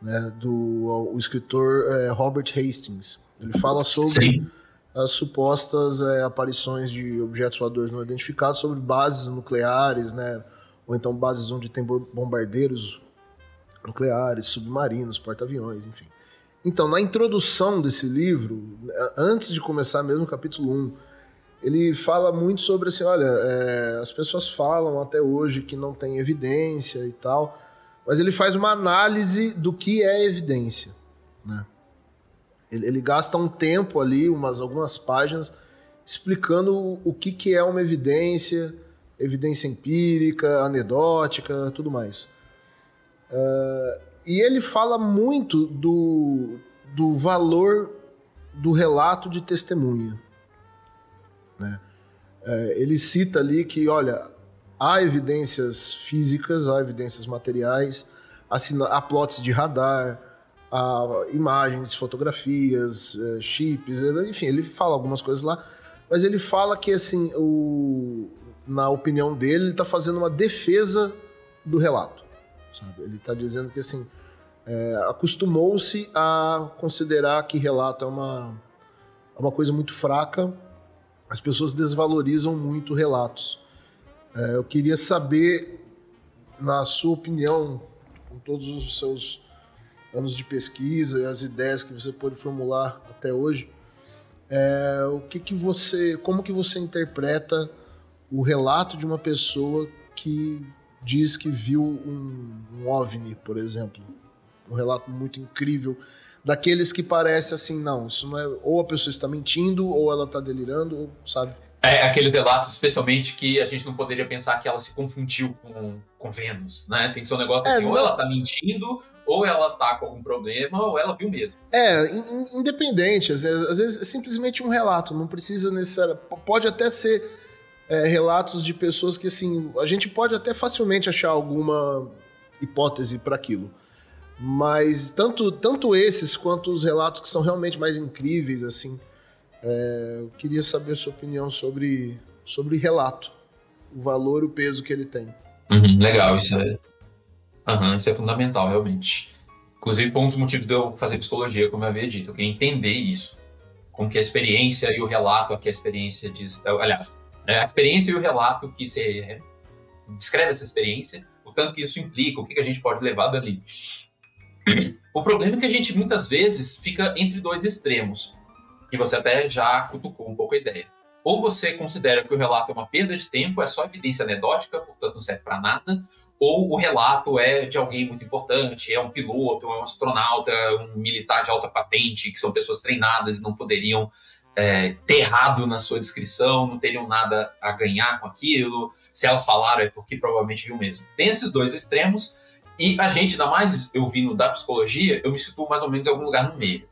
né, do escritor Robert Hastings. Ele fala sobre as supostas aparições de objetos voadores não identificados sobre bases nucleares, né, ou então bases onde tem bombardeiros nucleares, submarinos, porta-aviões, enfim. Então, na introdução desse livro, antes de começar mesmo o capítulo 1, ele fala muito sobre assim, olha, as pessoas falam até hoje que não tem evidência e tal, mas ele faz uma análise do que é evidência, né? Ele gasta um tempo ali, algumas páginas, explicando o que é uma evidência empírica, anedótica, tudo mais. E ele fala muito do valor do relato de testemunha, né? Ele cita ali que, olha, há evidências físicas, há evidências materiais, há plots de radar, há imagens, fotografias, chips, enfim, ele fala algumas coisas lá, mas ele fala que, assim, na opinião dele, ele está fazendo uma defesa do relato, sabe? Ele está dizendo que, assim, acostumou-se a considerar que relato é uma coisa muito fraca. As pessoas desvalorizam muito relatos. Eu queria saber, na sua opinião, com todos os seus anos de pesquisa e as ideias que você pôde formular até hoje, como que você interpreta o relato de uma pessoa que diz que viu um OVNI, por exemplo? Um relato muito incrível, daqueles que parece assim, não, isso não é, ou a pessoa está mentindo, ou ela está delirando, ou, sabe? Aqueles relatos, especialmente, que a gente não poderia pensar que ela se confundiu com Vênus, né? Tem que ser um negócio assim, ou ela está mentindo, ou ela está com algum problema, ou ela viu mesmo. Independente, às vezes é simplesmente um relato, não precisa necessariamente, pode até ser relatos de pessoas que, assim, a gente pode até facilmente achar alguma hipótese para aquilo. Mas tanto esses quanto os relatos que são realmente mais incríveis, assim, eu queria saber a sua opinião sobre relato, o valor e o peso que ele tem. Legal, isso é fundamental, realmente. Inclusive, foi um dos motivos de eu fazer psicologia, como eu havia dito. Eu queria entender isso, como que a experiência e o relato, aqui a experiência diz... Aliás, a experiência e o relato que você descreve essa experiência, o tanto que isso implica, o que a gente pode levar dali. O problema é que a gente muitas vezes fica entre dois extremos, que você até já cutucou um pouco a ideia. Ou você considera que o relato é uma perda de tempo, é só evidência anedótica, portanto não serve para nada, ou o relato é de alguém muito importante, é um piloto, é um astronauta, um militar de alta patente, que são pessoas treinadas e não poderiam ter errado na sua descrição, não teriam nada a ganhar com aquilo, se elas falaram é porque provavelmente viu mesmo. Tem esses dois extremos, e a gente, ainda mais eu vindo da psicologia, eu me situo mais ou menos em algum lugar no meio.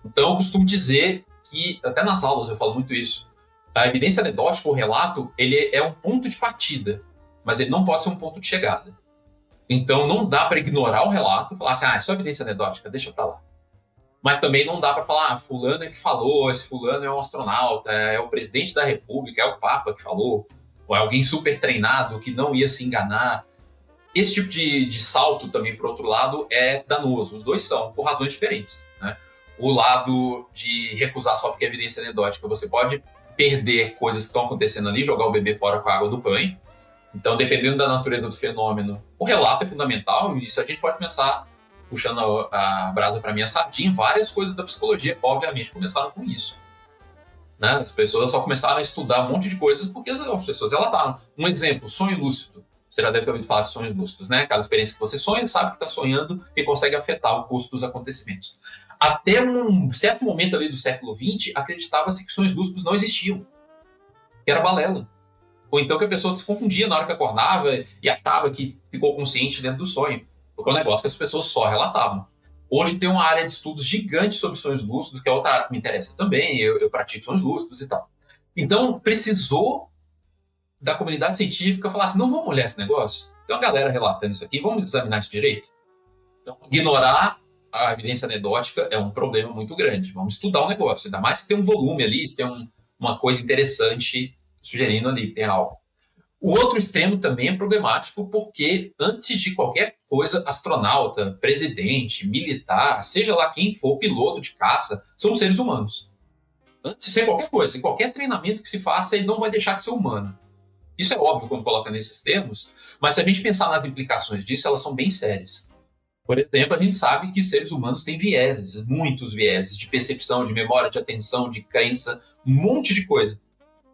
Então eu costumo dizer que, até nas aulas eu falo muito isso, A evidência anedótica, o relato, ele é um ponto de partida, mas ele não pode ser um ponto de chegada. Então não dá para ignorar o relato e falar assim, é só evidência anedótica, deixa para lá. Mas também não dá para falar, fulano é que falou, esse fulano é um astronauta, é o presidente da república, é o papa que falou, ou é alguém super treinado que não ia se enganar. Esse tipo de salto também, por outro lado, é danoso. Os dois são, por razões diferentes, né? O lado de recusar só porque é evidência anedótica, você pode perder coisas que estão acontecendo ali, jogar o bebê fora com a água do banho. Então, dependendo da natureza do fenômeno, o relato é fundamental, e isso a gente pode pensar, puxando a brasa para minha sardinha, várias coisas da psicologia, obviamente, começaram com isso. Né? As pessoas só começaram a estudar um monte de coisas porque as pessoas relataram. Um exemplo, sonho lúcido. Você já deve ter ouvido falar de sonhos lúcidos, né? Aquela experiência que você sonha, sabe que está sonhando e consegue afetar o curso dos acontecimentos. Até um certo momento ali do século XX, acreditava-se que sonhos lúcidos não existiam, que era balela. Ou então que a pessoa se confundia na hora que acordava e achava que ficou consciente dentro do sonho, porque é um negócio que as pessoas só relatavam. Hoje tem uma área de estudos gigante sobre sonhos lúcidos, que é outra área que me interessa também, eu pratico sonhos lúcidos e tal. Então, precisou da comunidade científica falar assim, não vamos olhar esse negócio? Tem uma galera relatando isso aqui, vamos examinar isso direito? Então, ignorar a evidência anedótica é um problema muito grande. Vamos estudar o negócio, ainda mais se tem um volume ali, se tem uma coisa interessante sugerindo ali, tem algo. O outro extremo também é problemático porque, antes de qualquer coisa, astronauta, presidente, militar, seja lá quem for, piloto de caça, são seres humanos. Antes de ser qualquer coisa, em qualquer treinamento que se faça, ele não vai deixar de ser humano. Isso é óbvio quando coloca nesses termos, mas se a gente pensar nas implicações disso, elas são bem sérias. Por exemplo, a gente sabe que seres humanos têm vieses, muitos vieses, de percepção, de memória, de atenção, de crença, um monte de coisa.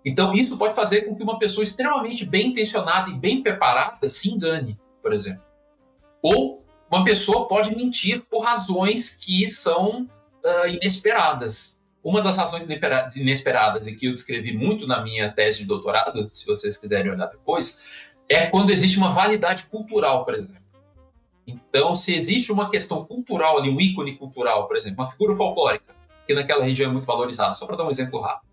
Então, isso pode fazer com que uma pessoa extremamente bem intencionada e bem preparada se engane, por exemplo. Ou uma pessoa pode mentir por razões que são inesperadas. Uma das razões inesperadas, e que eu descrevi muito na minha tese de doutorado, se vocês quiserem olhar depois, é quando existe uma validade cultural, por exemplo. Então, se existe uma questão cultural ali, um ícone cultural, por exemplo, uma figura folclórica, que naquela região é muito valorizada, só para dar um exemplo rápido.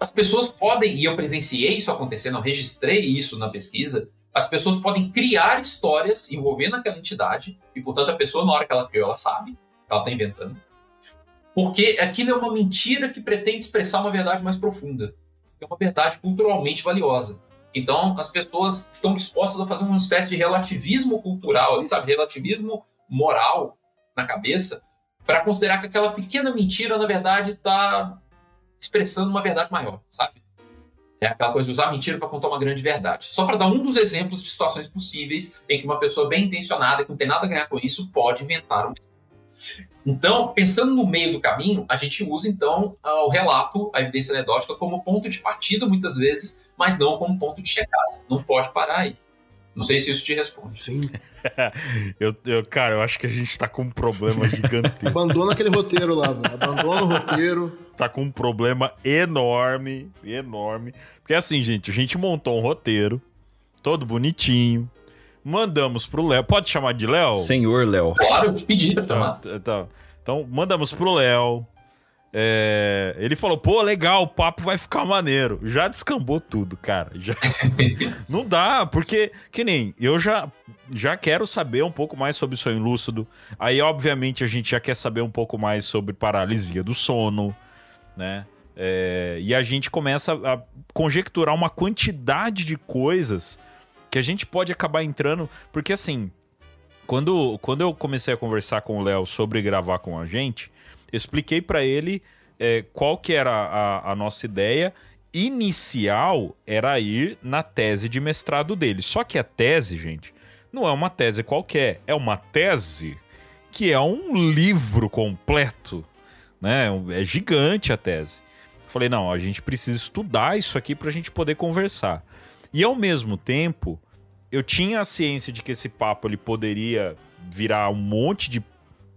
As pessoas podem, e eu presenciei isso acontecendo, eu registrei isso na pesquisa, as pessoas podem criar histórias envolvendo aquela entidade, e, portanto, a pessoa, na hora que ela criou, ela sabe, ela está inventando, porque aquilo é uma mentira que pretende expressar uma verdade mais profunda, é uma verdade culturalmente valiosa. Então, as pessoas estão dispostas a fazer uma espécie de relativismo cultural, ali, sabe, relativismo moral na cabeça, para considerar que aquela pequena mentira, na verdade, está expressando uma verdade maior, sabe? É aquela coisa de usar a mentira para contar uma grande verdade. Só para dar um dos exemplos de situações possíveis em que uma pessoa bem intencionada, que não tem nada a ganhar com isso, pode inventar um. Então, pensando no meio do caminho, a gente usa, então, o relato, a evidência anedótica, como ponto de partida, muitas vezes, mas não como ponto de chegada. Não pode parar aí. Não sei se isso te responde. Sim. Cara, eu acho que a gente tá com um problema gigantesco. Abandona aquele roteiro lá, velho. Abandona o roteiro. Tá com um problema enorme, enorme. Porque assim, gente, a gente montou um roteiro, todo bonitinho, mandamos pro Léo. Pode chamar de Léo? Senhor Léo. Claro, eu te pedi pra tomar. Então, mandamos pro Léo. Ele falou, pô, legal, o papo vai ficar maneiro. Já descambou tudo, cara. Não dá, porque, que nem, eu já quero saber um pouco mais sobre sonho lúcido. Aí, obviamente, a gente já quer saber um pouco mais sobre paralisia do sono, né? E a gente começa a conjecturar uma quantidade de coisas que a gente pode acabar entrando. Porque, assim, quando eu comecei a conversar com o Léo sobre gravar com a gente, eu expliquei pra ele qual que era a nossa ideia inicial, era ir na tese de mestrado dele. Só que a tese, gente, não é uma tese qualquer, é uma tese que é um livro completo, né? É gigante a tese. Eu falei, não, a gente precisa estudar isso aqui pra gente poder conversar. E ao mesmo tempo, eu tinha a ciência de que esse papo ele poderia virar um monte de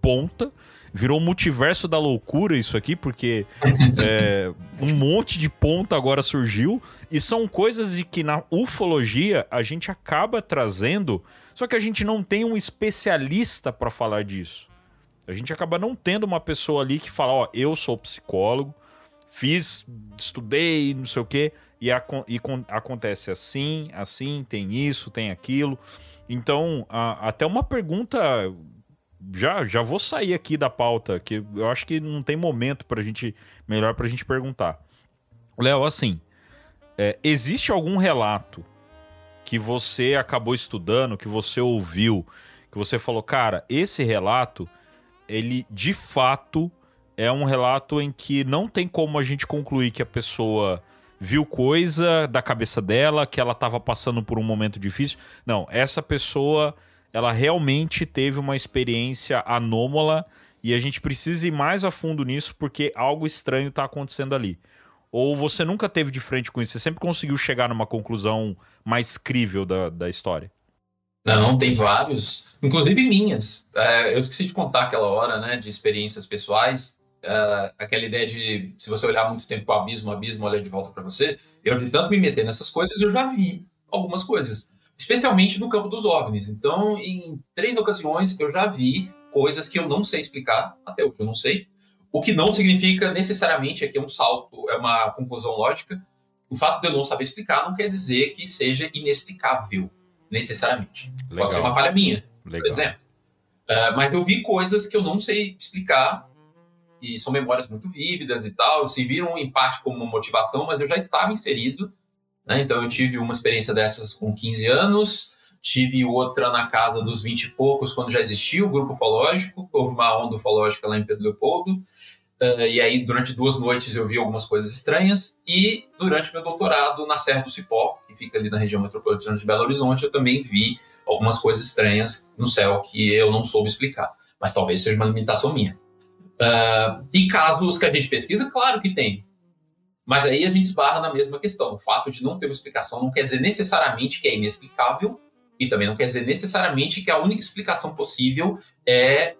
ponta. Virou um multiverso da loucura isso aqui, porque um monte de ponta agora surgiu. E são coisas de que na ufologia a gente acaba trazendo, só que a gente não tem um especialista para falar disso. A gente acaba não tendo uma pessoa ali que fala, ó, eu sou psicólogo, estudei, não sei o quê, e acontece assim, tem isso, tem aquilo. Então, até uma pergunta, já vou sair aqui da pauta, que eu acho que não tem momento melhor pra gente perguntar. Léo, assim, existe algum relato que você acabou estudando, que você ouviu, que você falou, cara, esse relato, ele de fato é um relato em que não tem como a gente concluir que a pessoa viu coisa da cabeça dela, que ela estava passando por um momento difícil. Não, essa pessoa, ela realmente teve uma experiência anômala e a gente precisa ir mais a fundo nisso porque algo estranho está acontecendo ali. Ou você nunca teve de frente com isso? Você sempre conseguiu chegar numa conclusão mais crível da história? Não, tem vários, inclusive minhas. Eu esqueci de contar aquela hora, né, de experiências pessoais. Aquela ideia de, se você olhar muito tempo para o abismo olha de volta para você. Eu, de tanto me meter nessas coisas, eu já vi algumas coisas. Especialmente no campo dos OVNIs. Então, em 3 ocasiões, eu já vi coisas que eu não sei explicar. Até hoje eu não sei. O que não significa necessariamente que é um salto, é uma conclusão lógica. O fato de eu não saber explicar não quer dizer que seja inexplicável, necessariamente. Legal. Pode ser uma falha minha, Legal. por exemplo. Mas eu vi coisas que eu não sei explicar, e são memórias muito vívidas e tal, se viram em parte como uma motivação, mas eu já estava inserido, né? Então eu tive uma experiência dessas com 15 anos, tive outra na casa dos 20 e poucos, quando já existia o grupo ufológico, houve uma onda ufológica lá em Pedro Leopoldo, e aí durante 2 noites eu vi algumas coisas estranhas, e durante meu doutorado na Serra do Cipó, que fica ali na região metropolitana de Belo Horizonte, eu também vi algumas coisas estranhas no céu que eu não soube explicar, mas talvez seja uma limitação minha. E casos que a gente pesquisa, claro que tem, mas aí a gente esbarra na mesma questão. O fato de não ter uma explicação não quer dizer necessariamente que é inexplicável, e também não quer dizer necessariamente que a única explicação possível é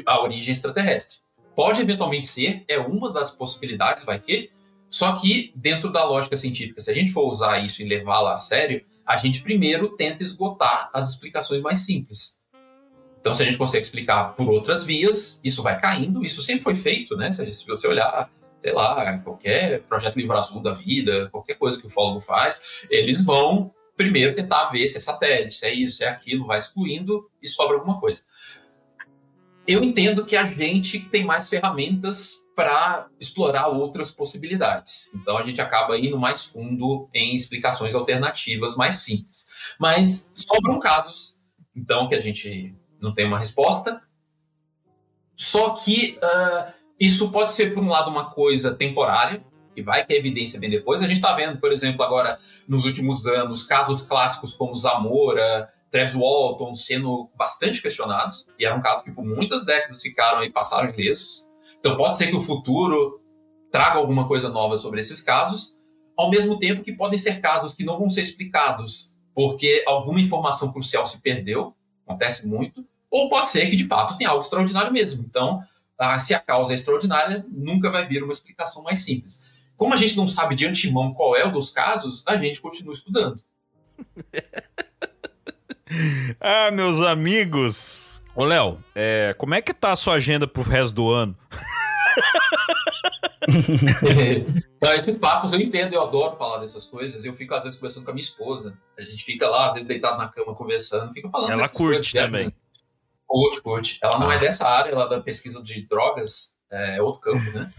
a origem extraterrestre. Pode eventualmente ser, é uma das possibilidades, vai que, só que dentro da lógica científica, se a gente for usar isso e levá-la a sério, a gente primeiro tenta esgotar as explicações mais simples. Então, se a gente consegue explicar por outras vias, isso vai caindo, isso sempre foi feito, né? Se você olhar, sei lá, qualquer projeto Livro Azul da vida, qualquer coisa que o ufólogo faz, eles vão primeiro tentar ver se é satélite, se é isso, se é aquilo, vai excluindo e sobra alguma coisa. Eu entendo que a gente tem mais ferramentas para explorar outras possibilidades. Então, a gente acaba indo mais fundo em explicações alternativas mais simples. Mas sobram casos, então, que a gente não tem uma resposta. Só que isso pode ser, por um lado, uma coisa temporária, que vai que a evidência vem depois. A gente está vendo, por exemplo, agora, nos últimos anos, casos clássicos como Zamora, Travis Walton sendo bastante questionados, e eram casos que por muitas décadas ficaram e passaram ilesos. Então pode ser que o futuro traga alguma coisa nova sobre esses casos, ao mesmo tempo que podem ser casos que não vão ser explicados porque alguma informação crucial se perdeu, acontece muito, ou pode ser que de fato tem algo extraordinário mesmo. Então, se a causa é extraordinária, nunca vai vir uma explicação mais simples. Como a gente não sabe de antemão qual é o dos casos, a gente continua estudando. Meus amigos. Ô, Léo, como é que tá a sua agenda pro resto do ano? Então, esses papos eu entendo, eu adoro falar dessas coisas. Eu fico às vezes conversando com a minha esposa. A gente fica lá, às vezes deitado na cama conversando, fica falando ela dessas curte coisas. Também. Curte. Ela não é dessa área, ela é da pesquisa de drogas, é outro campo, né?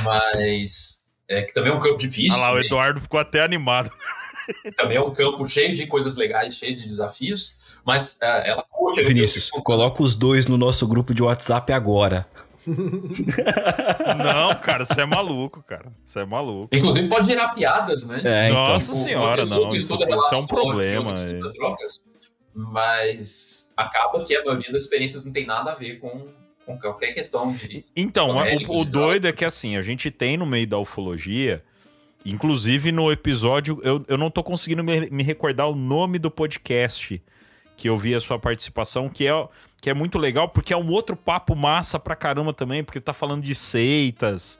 Mas que também é um campo difícil. Lá, o Eduardo ficou até animado. Também é um campo cheio de coisas legais, cheio de desafios, mas ela curte. Vinícius, coloca os dois no nosso grupo de WhatsApp agora. Não, cara, você é maluco, cara. Você é maluco. Inclusive pode gerar piadas, né? Nossa senhora, não. Isso é um problema. Mas acaba que a maioria das experiências não tem nada a ver com qualquer questão de... Então, o doido é que assim, a gente tem no meio da ufologia... Inclusive, no episódio, eu não tô conseguindo me recordar o nome do podcast que eu vi a sua participação, que é muito legal, porque é um outro papo massa pra caramba também, porque tá falando de seitas.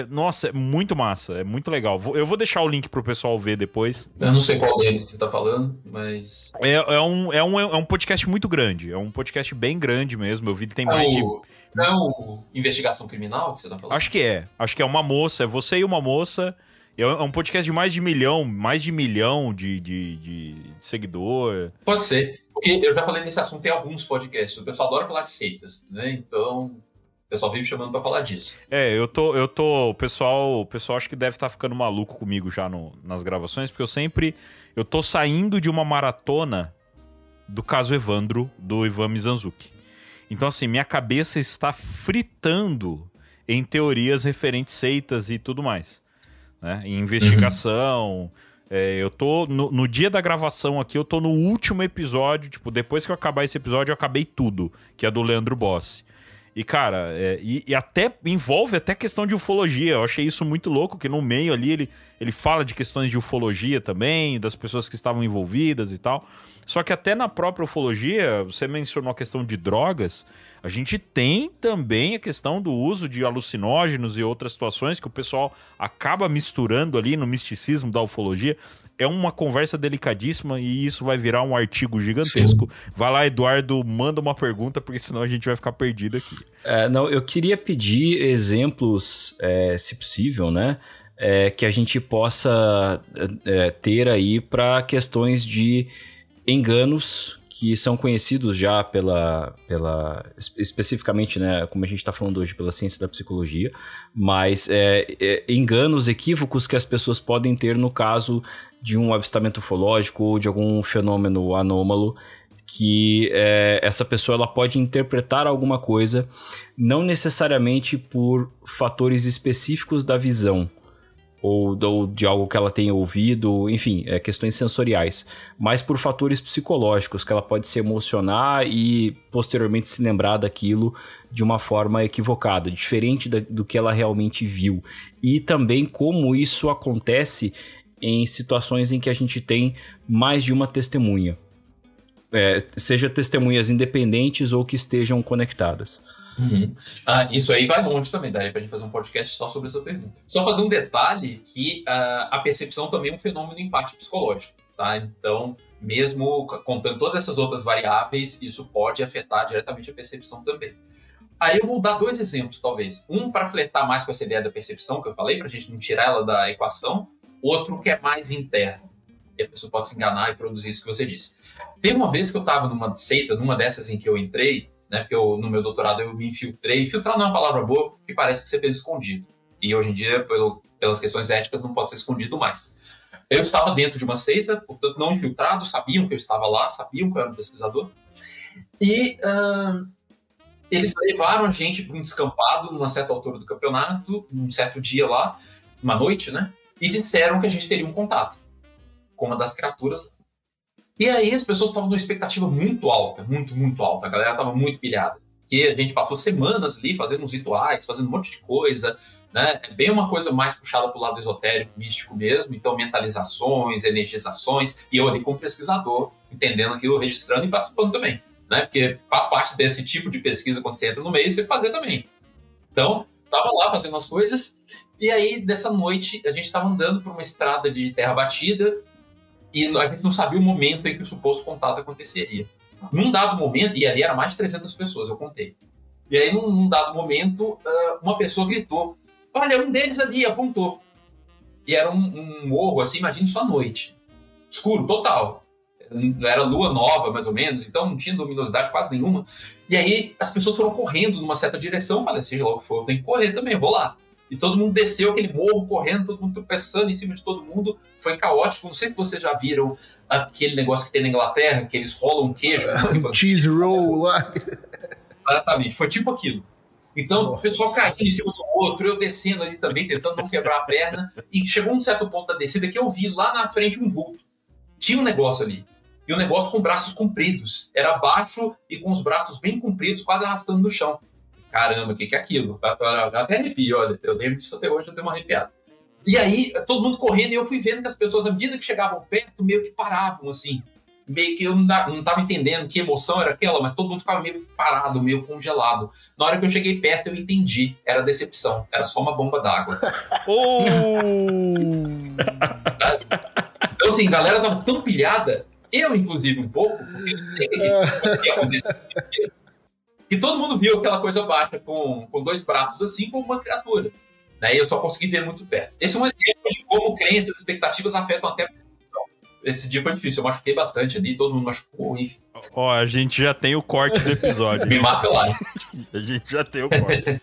Nossa, é muito massa, é muito legal. Eu vou deixar o link pro pessoal ver depois. Eu não sei qual deles você tá falando, mas... É um podcast muito grande, é um podcast bem grande mesmo. Eu vi que tem mais de Não, investigação criminal que você tá falando? Acho que é uma moça, é você e uma moça. É um podcast de mais de milhão de seguidor. Pode ser, porque eu já falei nesse assunto, tem alguns podcasts, o pessoal adora falar de seitas, né? Então, o pessoal vive chamando pra falar disso. O pessoal acho que deve estar ficando maluco comigo já nas gravações, porque eu tô saindo de uma maratona do caso Evandro, do Ivan Mizanzuki. Então, assim, minha cabeça está fritando em teorias referentes seitas e tudo mais, né? Em investigação. Eu tô no dia da gravação aqui, eu tô no último episódio, tipo, depois que eu acabar esse episódio, eu acabei tudo, que é do Leandro Bossi. E, cara, e até envolve até questão de ufologia. Eu achei isso muito louco, que no meio ali ele fala de questões de ufologia também, das pessoas que estavam envolvidas e tal. Só que até na própria ufologia, você mencionou a questão de drogas, a gente tem também a questão do uso de alucinógenos e outras situações que o pessoal acaba misturando ali no misticismo da ufologia. É uma conversa delicadíssima e isso vai virar um artigo gigantesco. Sim. Vai lá, Eduardo, manda uma pergunta, porque senão a gente vai ficar perdido aqui. Eu queria pedir exemplos, se possível, né? Que a gente possa ter aí para questões de enganos que são conhecidos já especificamente, né, como a gente está falando hoje, pela ciência da psicologia, mas enganos, equívocos que as pessoas podem ter no caso de um avistamento ufológico ou de algum fenômeno anômalo, que essa pessoa ela pode interpretar alguma coisa, não necessariamente por fatores específicos da visão, ou de algo que ela tenha ouvido, enfim, questões sensoriais, mas por fatores psicológicos, que ela pode se emocionar e posteriormente se lembrar daquilo de uma forma equivocada, diferente do que ela realmente viu. E também como isso acontece em situações em que a gente tem mais de uma testemunha, seja testemunhas independentes ou que estejam conectadas. Isso aí vai longe também, daí pra gente fazer um podcast só sobre essa pergunta. Só fazer um detalhe que a percepção também é um fenômeno em parte psicológico, tá? Então, mesmo contando todas essas outras variáveis, isso pode afetar diretamente a percepção também. Aí eu vou dar 2 exemplos, talvez. Um para flertar mais com essa ideia da percepção que eu falei, pra gente não tirar ela da equação. Outro que é mais interno. E a pessoa pode se enganar e produzir isso que você disse. Teve uma vez que eu tava numa seita, numa dessas em que eu entrei, né, porque no meu doutorado eu me infiltrei. Infiltrar não é uma palavra boa, porque parece que você fez escondido. E hoje em dia, pelas questões éticas, não pode ser escondido mais. Eu estava dentro de uma seita, portanto não infiltrado, sabiam que eu estava lá, sabiam que eu era um pesquisador. E eles levaram a gente para um descampado, numa certa altura do campeonato, num certo dia lá, uma noite, né? E disseram que a gente teria um contato com uma das criaturas. E aí as pessoas estavam numa expectativa muito alta, muito alta. A galera estava muito pilhada. Porque a gente passou semanas ali fazendo uns rituais, fazendo um monte de coisa, né? É bem uma coisa mais puxada para o lado esotérico, místico mesmo. Então, mentalizações, energizações. E eu ali como pesquisador, entendendo aquilo, registrando e participando também, né? Porque faz parte desse tipo de pesquisa, quando você entra no meio, você fazer também. Então, estava lá fazendo as coisas. E aí, dessa noite, a gente estava andando por uma estrada de terra batida, e a gente não sabia o momento em que o suposto contato aconteceria. Num dado momento, e ali era mais de 300 pessoas, eu contei. E aí, num dado momento, uma pessoa gritou: olha, um deles ali, apontou. E era um morro, assim, imagina só à noite. Escuro, total. Era lua nova, mais ou menos, então não tinha luminosidade quase nenhuma. E aí, as pessoas foram correndo numa certa direção. Eu falei, seja lá o que for, eu tenho que correr também, eu vou lá. E todo mundo desceu aquele morro correndo, todo mundo tropeçando em cima de todo mundo. Foi caótico. Não sei se vocês já viram aquele negócio que tem na Inglaterra, que eles rolam queijo. Cheese roll lá. Exatamente, foi tipo aquilo. Então, o pessoal caindo em cima do outro, eu descendo ali também, tentando não quebrar a perna. E chegou um certo ponto da descida que eu vi lá na frente um vulto. Tinha um negócio ali. E um negócio com braços compridos. Era baixo e com os braços bem compridos, quase arrastando no chão. Caramba, o que é aquilo? Eu até arrepio, olha. Eu lembro disso até hoje, eu tenho uma arrepiada. E aí, todo mundo correndo, e eu fui vendo que as pessoas, à medida que chegavam perto, meio que paravam, assim. Meio que eu não tava entendendo que emoção era aquela, mas todo mundo ficava meio parado, meio congelado. Na hora que eu cheguei perto, eu entendi. Era decepção. Era só uma bomba d'água. Então, assim, a galera tava tão pilhada, eu, inclusive, um pouco, porque eu sei que ia acontecer. E todo mundo viu aquela coisa baixa com 2 braços assim, como uma criatura. Né? E eu só consegui ver muito perto. Esse é um exemplo de como crenças e expectativas afetam até a percepção. Esse dia foi difícil, eu machuquei bastante ali, todo mundo machucou, enfim. Ó, a gente já tem o corte do episódio. Me marca lá. A gente já tem o corte.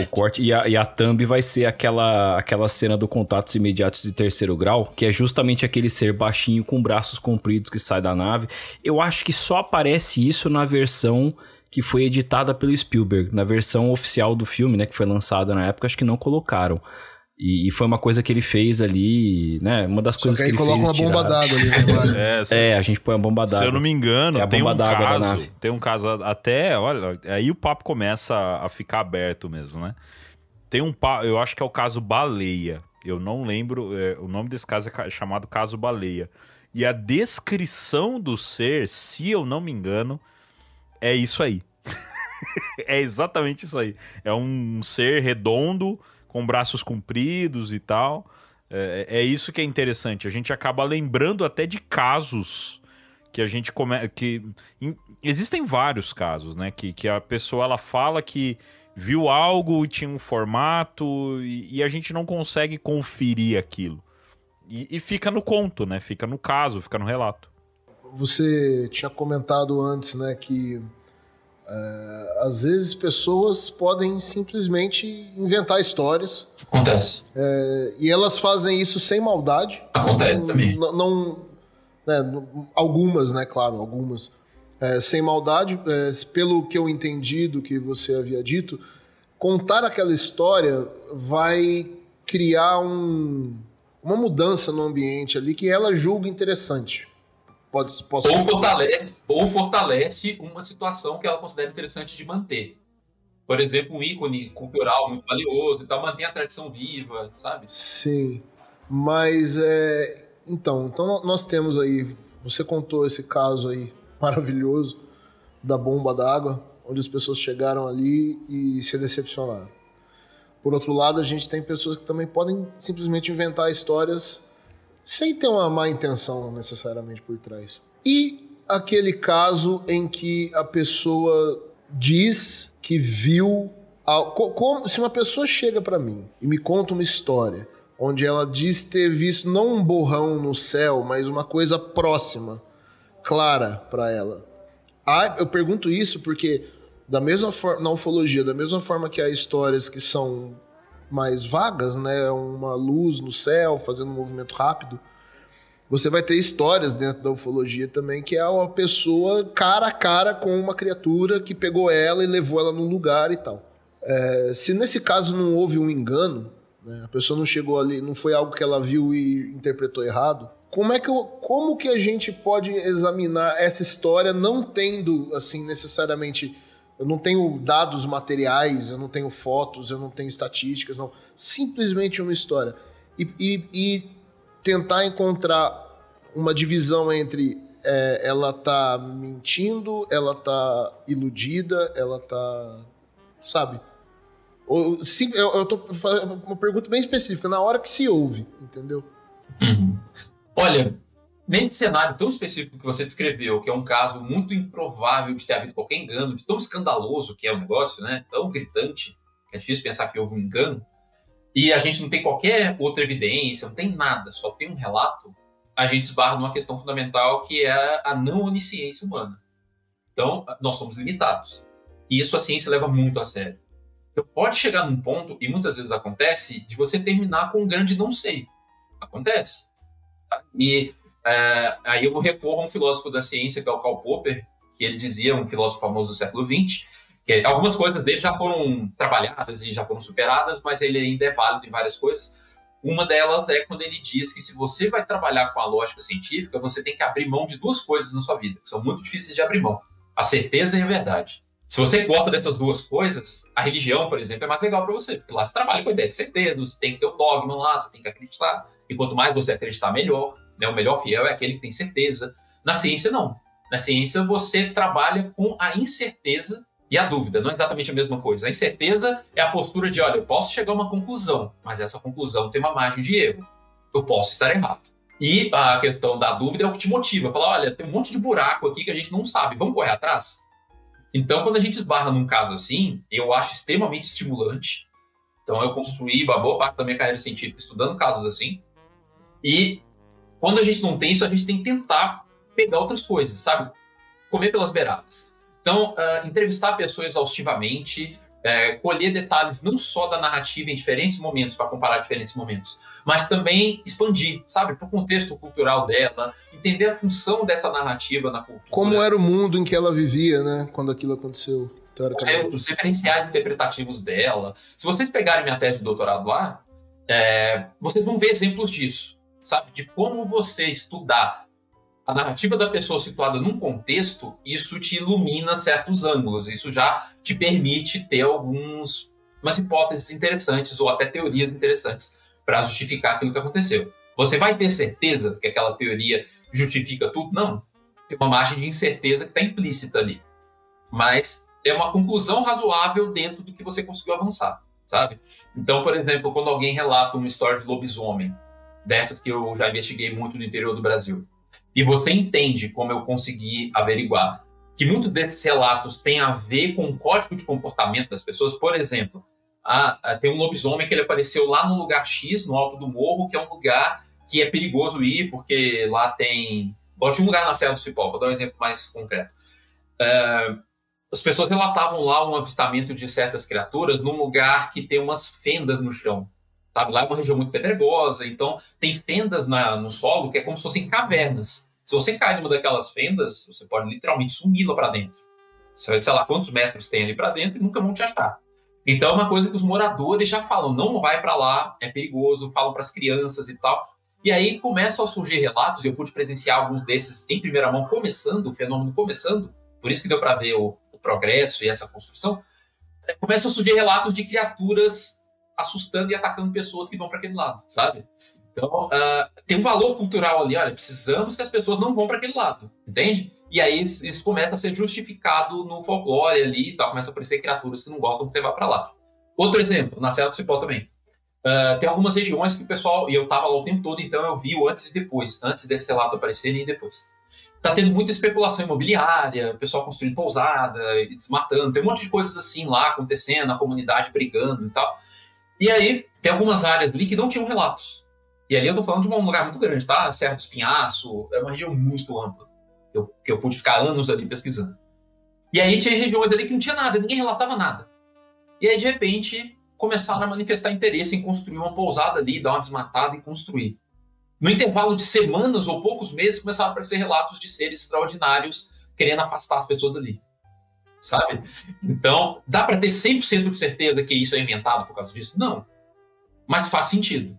O corte e a thumb vai ser aquela cena do Contatos Imediatos de Terceiro Grau, que é justamente aquele ser baixinho com braços compridos que sai da nave. Eu acho que só aparece isso na versão que foi editada pelo Spielberg. Na versão oficial do filme, né, que foi lançada na época, acho que não colocaram. E foi uma coisa que ele fez ali, né? Uma das coisas que ele fez. Só que aí coloca uma bomba d'água ali, né? A gente põe a bomba d'água. Se eu não me engano, tem um caso até, olha, aí o papo começa a ficar aberto mesmo, né? Tem eu acho que é o caso Baleia. Eu não lembro, o nome desse caso é chamado caso Baleia. E a descrição do ser, se eu não me engano, é isso aí. É exatamente isso aí. É um ser redondo, com braços compridos e tal. É isso que é interessante. A gente acaba lembrando até de casos que a gente existem vários casos, né? Que a pessoa ela fala que viu algo e tinha um formato e a gente não consegue conferir aquilo. E fica no conto, né? Fica no caso, fica no relato. Você tinha comentado antes, né, que às vezes pessoas podem simplesmente inventar histórias. Acontece. E elas fazem isso sem maldade. Acontece também. Algumas, né? Claro, algumas. Sem maldade. Pelo que eu entendi do que você havia dito, contar aquela história vai criar uma mudança no ambiente ali que ela julga interessante. Ou fortalece uma situação que ela considera interessante de manter. Por exemplo, um ícone cultural muito valioso e tal, mantém a tradição viva, sabe? Sim, mas então nós temos aí, você contou esse caso aí maravilhoso da bomba d'água, onde as pessoas chegaram ali e se decepcionaram. Por outro lado, a gente tem pessoas que também podem simplesmente inventar histórias sem ter uma má intenção necessariamente por trás. E aquele caso em que a pessoa diz que viu... se uma pessoa chega para mim e me conta uma história onde ela diz ter visto não um borrão no céu, mas uma coisa próxima, clara para ela. Eu pergunto isso porque, da mesma forma, na ufologia, da mesma forma que há histórias que são mais vagas, né, uma luz no céu fazendo um movimento rápido, você vai ter histórias dentro da ufologia também que é uma pessoa cara a cara com uma criatura que pegou ela e levou ela num lugar e tal. Se nesse caso não houve um engano, né, a pessoa não chegou ali, não foi algo que ela viu e interpretou errado, como que a gente pode examinar essa história não tendo, assim, necessariamente... Eu não tenho dados materiais, eu não tenho fotos, eu não tenho estatísticas, não. Simplesmente uma história. E tentar encontrar uma divisão entre ela tá mentindo, ela tá iludida, ela tá... Sabe? Eu tô fazendo uma pergunta bem específica, na hora que se ouve, entendeu? Olha... Nesse cenário tão específico que você descreveu, que é um caso muito improvável de ter havido qualquer engano, de tão escandaloso que é o negócio, né? Tão gritante, que é difícil pensar que houve um engano, e a gente não tem qualquer outra evidência, não tem nada, só tem um relato, a gente esbarra numa questão fundamental que é a não onisciência humana. Então, nós somos limitados. E isso a ciência leva muito a sério. Então, pode chegar num ponto, e muitas vezes acontece, de você terminar com um grande não sei. Acontece. E... aí eu recorro a um filósofo da ciência, que é o Karl Popper, que ele dizia, um filósofo famoso do século XX, que algumas coisas dele já foram trabalhadas e já foram superadas, mas ele ainda é válido em várias coisas. Uma delas é quando ele diz que se você vai trabalhar com a lógica científica, você tem que abrir mão de 2 coisas na sua vida, que são muito difíceis de abrir mão: a certeza e a verdade. Se você gosta dessas 2 coisas, a religião, por exemplo, é mais legal para você, porque lá você trabalha com a ideia de certeza, você tem que ter o dogma lá, você tem que acreditar, e quanto mais você acreditar, melhor. O melhor fiel é aquele que tem certeza. Na ciência, não. Na ciência, você trabalha com a incerteza e a dúvida. Não é exatamente a mesma coisa. A incerteza é a postura de, olha, eu posso chegar a uma conclusão, mas essa conclusão tem uma margem de erro. Eu posso estar errado. E a questão da dúvida é o que te motiva. Falar, olha, tem um monte de buraco aqui que a gente não sabe. Vamos correr atrás? Então, quando a gente esbarra num caso assim, eu acho extremamente estimulante. Então, eu construí uma boa parte da minha carreira científica estudando casos assim. E quando a gente não tem isso, a gente tem que tentar pegar outras coisas, sabe? Comer pelas beiradas. Então, entrevistar a pessoa exaustivamente, colher detalhes não só da narrativa em diferentes momentos, para comparar diferentes momentos, mas também expandir, sabe? Para o contexto cultural dela, entender a função dessa narrativa na cultura. Como era o mundo em que ela vivia, né? Quando aquilo aconteceu. Os referenciais interpretativos dela. Se vocês pegarem minha tese de doutorado lá, vocês vão ver exemplos disso, sabe? De como você estudar a narrativa da pessoa situada num contexto, isso te ilumina certos ângulos, isso já te permite ter umas hipóteses interessantes ou até teorias interessantes para justificar aquilo que aconteceu. Você vai ter certeza que aquela teoria justifica tudo? Não. Tem uma margem de incerteza que está implícita ali. Mas é uma conclusão razoável dentro do que você conseguiu avançar, sabe? Então, por exemplo, quando alguém relata uma história de lobisomem, dessas que eu já investiguei muito no interior do Brasil, e você entende como eu consegui averiguar que muitos desses relatos têm a ver com o código de comportamento das pessoas. Por exemplo, tem um lobisomem que ele apareceu lá no lugar X, no alto do morro, que é um lugar que é perigoso ir, porque lá tem... Tinha um lugar na Serra do Cipó, vou dar um exemplo mais concreto. As pessoas relatavam lá um avistamento de certas criaturas num lugar que tem umas fendas no chão. Sabe? Lá é uma região muito pedregosa, então tem fendas no solo que é como se fossem cavernas. Se você cai numa daquelas fendas, você pode literalmente sumir lá para dentro. Você vai, sei lá quantos metros tem ali para dentro e nunca vão te achar. Então é uma coisa que os moradores já falam, não vai para lá, é perigoso, falam para as crianças e tal. E aí começam a surgir relatos, e eu pude presenciar alguns desses em primeira mão, o fenômeno começando, por isso que deu para ver o progresso e essa construção. Começam a surgir relatos de criaturas assustando e atacando pessoas que vão para aquele lado, sabe? Então, tem um valor cultural ali, olha, precisamos que as pessoas não vão para aquele lado, entende? E aí isso começa a ser justificado no folclore ali e tal, começa a aparecer criaturas que não gostam que você vá para lá. Outro exemplo, na Serra do Cipó também. Tem algumas regiões que o pessoal, e eu estava lá o tempo todo, então eu vi o antes e depois, antes desses relatos aparecerem e depois. Tá tendo muita especulação imobiliária, o pessoal construindo pousada, e desmatando, tem um monte de coisas assim lá acontecendo, a comunidade brigando e tal. E aí, tem algumas áreas ali que não tinham relatos. E ali eu tô falando de um lugar muito grande, tá? Serra do Espinhaço, é uma região muito ampla, que eu pude ficar anos ali pesquisando. E aí tinha regiões ali que não tinha nada, ninguém relatava nada. E aí, de repente, começaram a manifestar interesse em construir uma pousada ali, dar uma desmatada e construir. No intervalo de semanas ou poucos meses, começaram a aparecer relatos de seres extraordinários querendo afastar as pessoas dali. Sabe? Então, dá para ter 100% de certeza que isso é inventado por causa disso? Não. Mas faz sentido.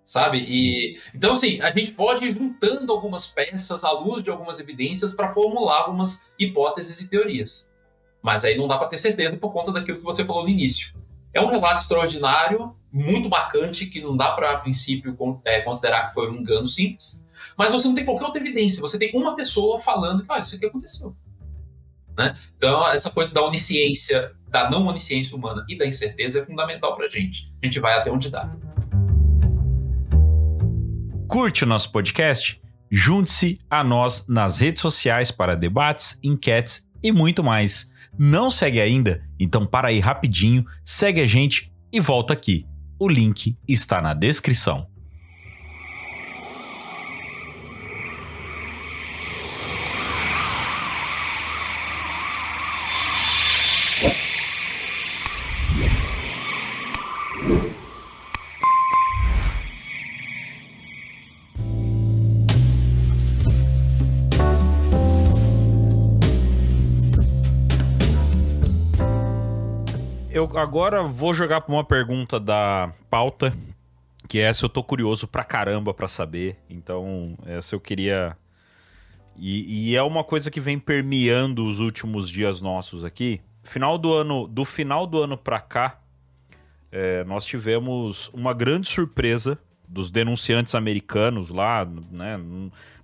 Sabe? Então, assim, a gente pode ir juntando algumas peças à luz de algumas evidências para formular algumas hipóteses e teorias. Mas aí não dá para ter certeza por conta daquilo que você falou no início. É um relato extraordinário, muito marcante, que não dá para, a princípio, considerar que foi um engano simples. Mas você não tem qualquer outra evidência. Você tem uma pessoa falando que, olha, isso aqui aconteceu. Né? Então, essa coisa da onisciência, da não onisciência humana e da incerteza é fundamental pra gente. A gente vai até onde dá. Curte o nosso podcast? Junte-se a nós nas redes sociais para debates, enquetes e muito mais. Não segue ainda? Então para aí rapidinho, segue a gente e volta aqui. O link está na descrição. Eu agora vou jogar para uma pergunta da pauta, que essa eu tô curioso pra caramba pra saber. Então, essa eu queria... E é uma coisa que vem permeando os últimos dias nossos aqui. Do final do ano pra cá, nós tivemos uma grande surpresa dos denunciantes americanos lá, né?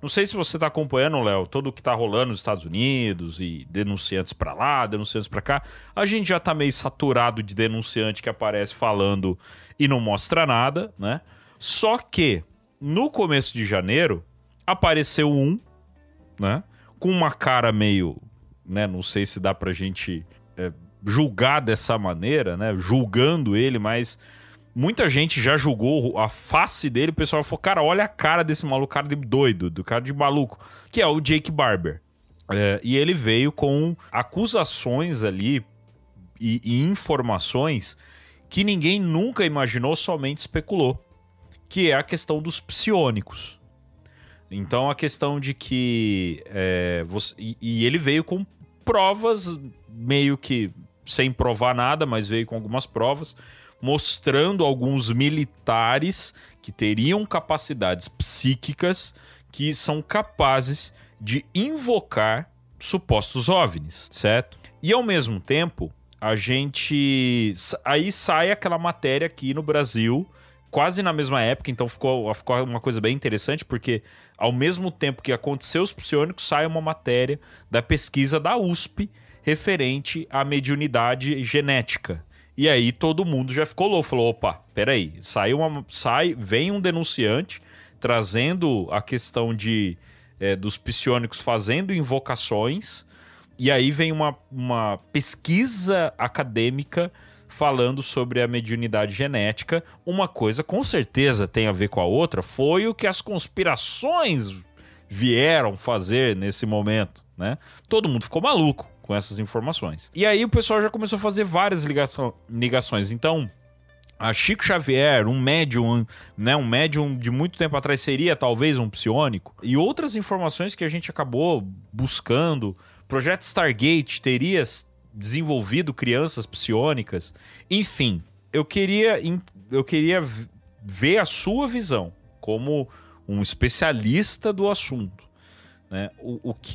Não sei se você tá acompanhando, Léo, todo o que tá rolando nos Estados Unidos e denunciantes pra lá, denunciantes pra cá. A gente já tá meio saturado de denunciante que aparece falando e não mostra nada, né? Só que no começo de janeiro apareceu um, né? Com uma cara meio né, não sei se dá pra gente julgar dessa maneira, né, julgando ele, mas muita gente já julgou a face dele. O pessoal falou, cara, olha a cara desse maluco, cara de doido, do cara de maluco, que é o Jake Barber. E ele veio com acusações ali e informações que ninguém nunca imaginou, somente especulou, que é a questão dos psiônicos. Então a questão de que e ele veio com provas, meio que sem provar nada, mas veio com algumas provas, mostrando alguns militares que teriam capacidades psíquicas que são capazes de invocar supostos OVNIs, certo? E ao mesmo tempo, aí sai aquela matéria aqui no Brasil, quase na mesma época, então ficou uma coisa bem interessante, porque ao mesmo tempo que aconteceu os psiônicos, sai uma matéria da pesquisa da USP referente à mediunidade genética. E aí todo mundo já ficou louco, falou, opa, peraí, vem um denunciante trazendo a questão dos psiônicos fazendo invocações, e aí vem uma pesquisa acadêmica falando sobre a mediunidade genética. Uma coisa com certeza tem a ver com a outra, foi o que as conspirações vieram fazer nesse momento, né? Todo mundo ficou maluco com essas informações. E aí o pessoal já começou a fazer várias ligações. Então, a Chico Xavier, um médium, né, um médium de muito tempo atrás, seria talvez um psiônico. E outras informações que a gente acabou buscando. Projeto Stargate teria desenvolvido crianças psiônicas. Enfim, eu queria ver a sua visão como um especialista do assunto, né?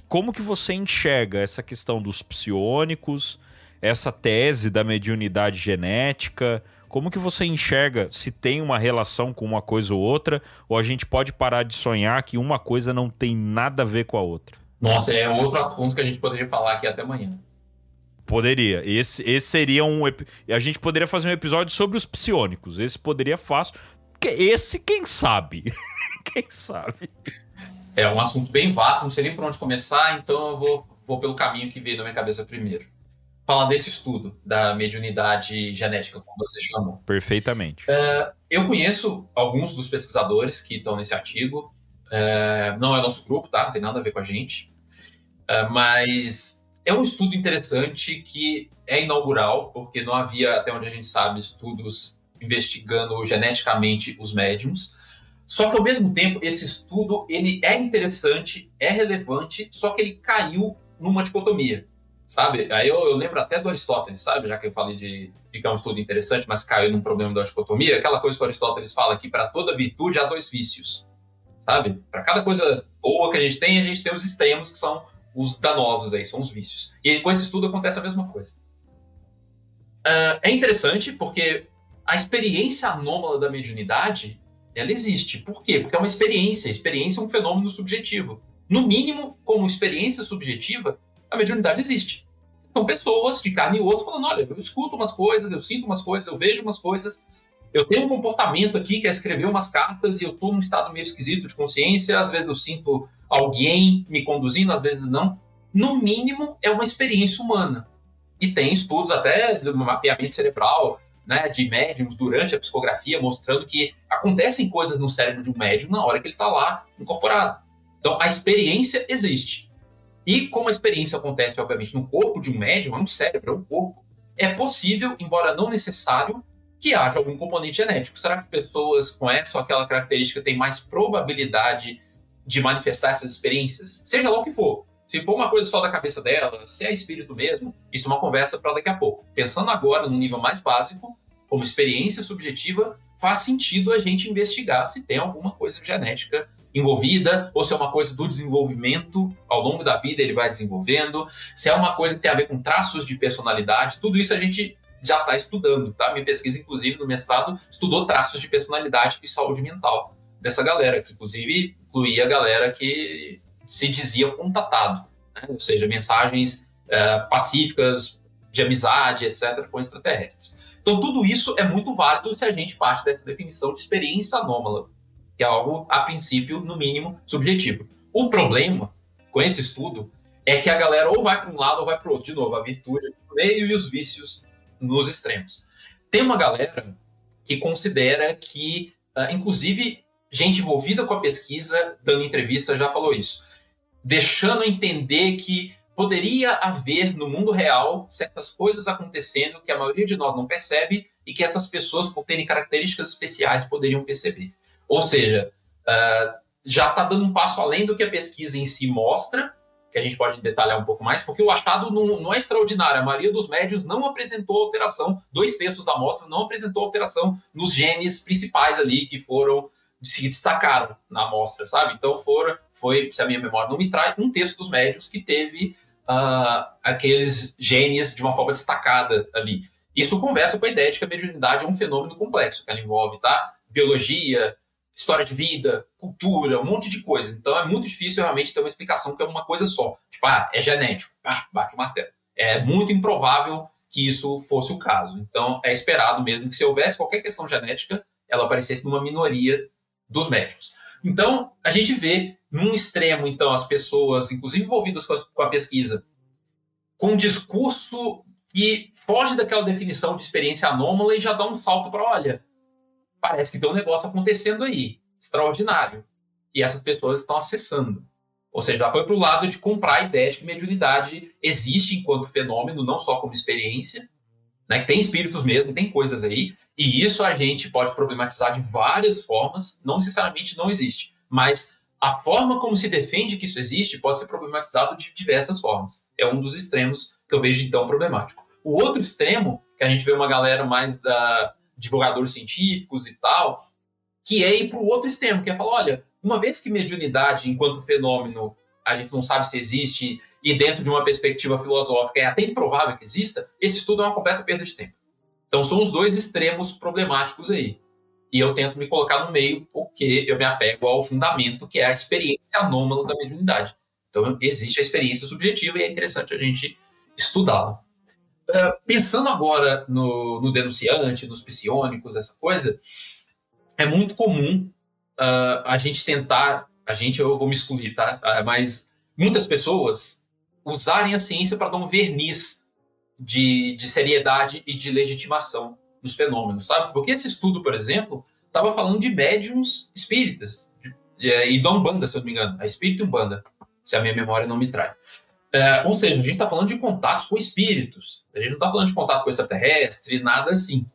Como que você enxerga essa questão dos psiônicos, essa tese da mediunidade genética? Como que você enxerga se tem uma relação com uma coisa ou outra, ou a gente pode parar de sonhar que uma coisa não tem nada a ver com a outra? Nossa, é outro assunto que a gente poderia falar aqui até amanhã. Poderia. Esse seria a gente poderia fazer um episódio sobre os psiônicos. Esse poderia fácil. Esse, quem sabe? Quem sabe? É um assunto bem vasto, não sei nem por onde começar, então eu vou pelo caminho que veio na minha cabeça primeiro. Falar desse estudo da mediunidade genética, como você chamou. Perfeitamente. Eu conheço alguns dos pesquisadores que estão nesse artigo. Não é nosso grupo, tá? Não tem nada a ver com a gente. Mas é um estudo interessante que é inaugural, porque não havia, até onde a gente sabe, estudos investigando geneticamente os médiums. Só que, ao mesmo tempo, esse estudo ele é interessante, é relevante, só que ele caiu numa dicotomia, sabe? Aí eu lembro até do Aristóteles, sabe? Já que eu falei de que é um estudo interessante, mas caiu num problema da dicotomia, aquela coisa que o Aristóteles fala que para toda virtude há dois vícios, sabe? Para cada coisa boa que a gente tem os extremos, que são os danosos, aí, são os vícios. E com esse estudo acontece a mesma coisa. É interessante porque a experiência anômala da mediunidade, ela existe. Por quê? Porque é uma experiência. A experiência é um fenômeno subjetivo. No mínimo, como experiência subjetiva, a mediunidade existe. São pessoas de carne e osso falando, olha, eu escuto umas coisas, eu sinto umas coisas, eu vejo umas coisas, eu tenho um comportamento aqui que é escrever umas cartas e eu estou num estado meio esquisito de consciência, às vezes eu sinto alguém me conduzindo, às vezes não. No mínimo, é uma experiência humana. E tem estudos até do mapeamento cerebral, né, de médiums durante a psicografia, mostrando que acontecem coisas no cérebro de um médium na hora que ele está lá incorporado. Então, a experiência existe. E como a experiência acontece, obviamente, no corpo de um médium, é um cérebro, é um corpo, é possível, embora não necessário, que haja algum componente genético. Será que pessoas com essa ou aquela característica têm mais probabilidade de manifestar essas experiências? Seja lá o que for. Se for uma coisa só da cabeça dela, se é espírito mesmo, isso é uma conversa para daqui a pouco. Pensando agora no nível mais básico, como experiência subjetiva, faz sentido a gente investigar se tem alguma coisa genética envolvida, ou se é uma coisa do desenvolvimento, ao longo da vida ele vai desenvolvendo, se é uma coisa que tem a ver com traços de personalidade, tudo isso a gente já está estudando, tá? Minha pesquisa, inclusive, no mestrado, estudou traços de personalidade e saúde mental dessa galera, que inclusive incluía a galera que se dizia contatado, né? Ou seja, mensagens pacíficas, de amizade, etc., com extraterrestres. Então, tudo isso é muito válido se a gente parte dessa definição de experiência anômala, que é algo, a princípio, no mínimo, subjetivo. O problema com esse estudo é que a galera ou vai para um lado ou vai para o outro. De novo, a virtude no meio e os vícios nos extremos. Tem uma galera que considera que, inclusive, gente envolvida com a pesquisa, dando entrevista, já falou isso, deixando entender que poderia haver no mundo real certas coisas acontecendo que a maioria de nós não percebe e que essas pessoas, por terem características especiais, poderiam perceber. Ou seja, já está dando um passo além do que a pesquisa em si mostra, que a gente pode detalhar um pouco mais, porque o achado não é extraordinário. A maioria dos médios não apresentou alteração, 2/3 da amostra não apresentou alteração nos genes principais ali que se destacaram na amostra, sabe? Então foi, se a minha memória não me trai, 1/3 dos médios que teve aqueles genes de uma forma destacada ali. Isso conversa com a ideia de que a mediunidade é um fenômeno complexo, que ela envolve, biologia, história de vida, cultura, um monte de coisa. Então é muito difícil realmente ter uma explicação que é uma coisa só. Tipo, é genético, bate o martelo. É muito improvável que isso fosse o caso. Então é esperado mesmo que se houvesse qualquer questão genética, ela aparecesse numa minoria dos médicos. Então a gente vê num extremo, então, as pessoas, inclusive envolvidas com a pesquisa, com um discurso que foge daquela definição de experiência anômala e já dá um salto para, olha, parece que tem um negócio acontecendo aí, extraordinário. E essas pessoas estão acessando. Ou seja, já foi para o lado de comprar a ideia de que mediunidade existe enquanto fenômeno, não só como experiência, né? Que tem espíritos mesmo, tem coisas aí, e isso a gente pode problematizar de várias formas, não necessariamente não existe, mas a forma como se defende que isso existe pode ser problematizado de diversas formas. É um dos extremos que eu vejo, então, problemático. O outro extremo, que a gente vê uma galera mais divulgadores científicos e tal, que é ir para o outro extremo, que é falar, olha, uma vez que mediunidade, enquanto fenômeno, a gente não sabe se existe, e dentro de uma perspectiva filosófica é até improvável que exista, esse estudo é uma completa perda de tempo. Então são os dois extremos problemáticos aí. E eu tento me colocar no meio porque eu me apego ao fundamento, que é a experiência anômala da mediunidade. Então existe a experiência subjetiva e é interessante a gente estudá-la. Pensando agora no denunciante, nos psiônicos, essa coisa, é muito comum a gente tentar, eu vou me excluir, tá? Mas muitas pessoas usarem a ciência para dar um verniz de seriedade e de legitimação nos fenômenos, sabe? Porque esse estudo, por exemplo, estava falando de médiums espíritas, e da Umbanda, se eu não me engano, a espírita e Umbanda, se a minha memória não me trai. Ou seja, a gente está falando de contatos com espíritos, a gente não está falando de contato com extraterrestre, nada assim.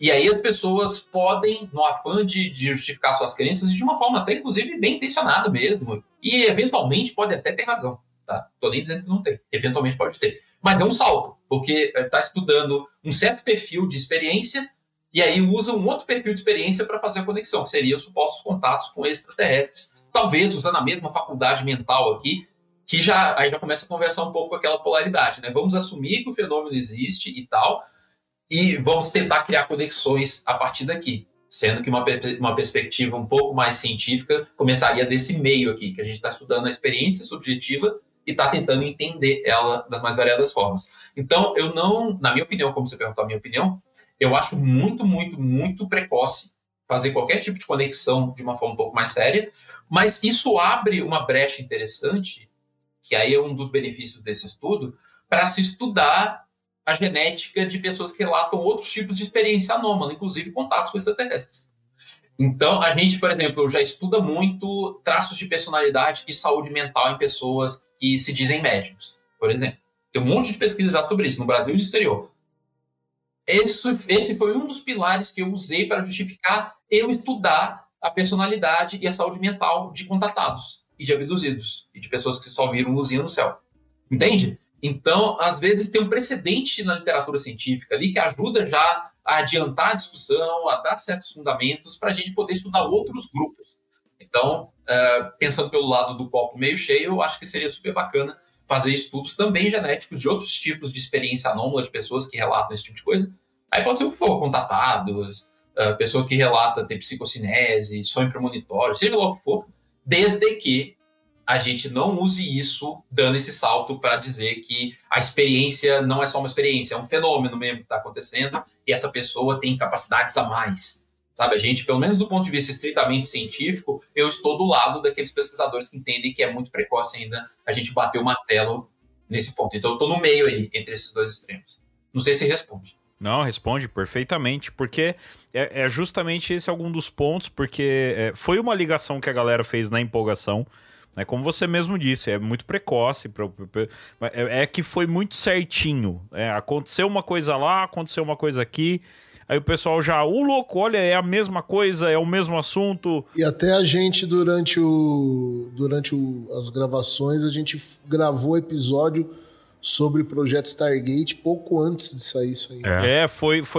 E aí as pessoas podem, no afã de justificar suas crenças, de uma forma até, inclusive, bem intencionada mesmo, e eventualmente pode até ter razão, tá? Tô nem dizendo que não tem, eventualmente pode ter. Mas é um salto, porque está estudando um certo perfil de experiência e aí usa um outro perfil de experiência para fazer a conexão, que seria os supostos contatos com extraterrestres, talvez usando a mesma faculdade mental aqui, que aí já começa a conversar um pouco com aquela polaridade, né? Vamos assumir que o fenômeno existe e tal, e vamos tentar criar conexões a partir daqui, sendo que uma perspectiva um pouco mais científica começaria desse meio aqui, que a gente está estudando a experiência subjetiva e está tentando entender ela das mais variadas formas. Então, eu não, na minha opinião, como você perguntou a minha opinião, eu acho muito, muito, muito precoce fazer qualquer tipo de conexão de uma forma um pouco mais séria, mas isso abre uma brecha interessante, que aí é um dos benefícios desse estudo, para se estudar a genética de pessoas que relatam outros tipos de experiência anômala, inclusive contatos com extraterrestres. Então, a gente, por exemplo, já estuda muito traços de personalidade e saúde mental em pessoas que se dizem médicos, por exemplo. Tem um monte de pesquisa já sobre isso, no Brasil e no exterior. Esse foi um dos pilares que eu usei para justificar eu estudar a personalidade e a saúde mental de contatados e de abduzidos, e de pessoas que só viram luzinha no céu. Entende? Então, às vezes, tem um precedente na literatura científica ali que ajuda já a adiantar a discussão, a dar certos fundamentos para a gente poder estudar outros grupos. Então, pensando pelo lado do copo meio cheio, eu acho que seria super bacana fazer estudos também genéticos de outros tipos de experiência anômala de pessoas que relatam esse tipo de coisa. Aí pode ser o que for, contatados, pessoa que relata ter psicocinese, sonho premonitório, seja lá o que for, desde que a gente não use isso dando esse salto para dizer que a experiência não é só uma experiência, é um fenômeno mesmo que está acontecendo e essa pessoa tem capacidades a mais. Sabe, a gente, pelo menos do ponto de vista estritamente científico, eu estou do lado daqueles pesquisadores que entendem que é muito precoce ainda a gente bater o martelo nesse ponto. Então eu tô no meio aí, entre esses dois extremos. Não sei se responde. Não, responde perfeitamente, porque é justamente esse algum dos pontos, porque foi uma ligação que a galera fez na empolgação, né? Como você mesmo disse, é muito precoce, é que foi muito certinho. Aconteceu uma coisa lá, aconteceu uma coisa aqui, aí o pessoal já, louco, olha, é a mesma coisa, é o mesmo assunto. E até a gente, durante as gravações, a gente gravou episódio sobre o projeto Stargate pouco antes de sair isso aí.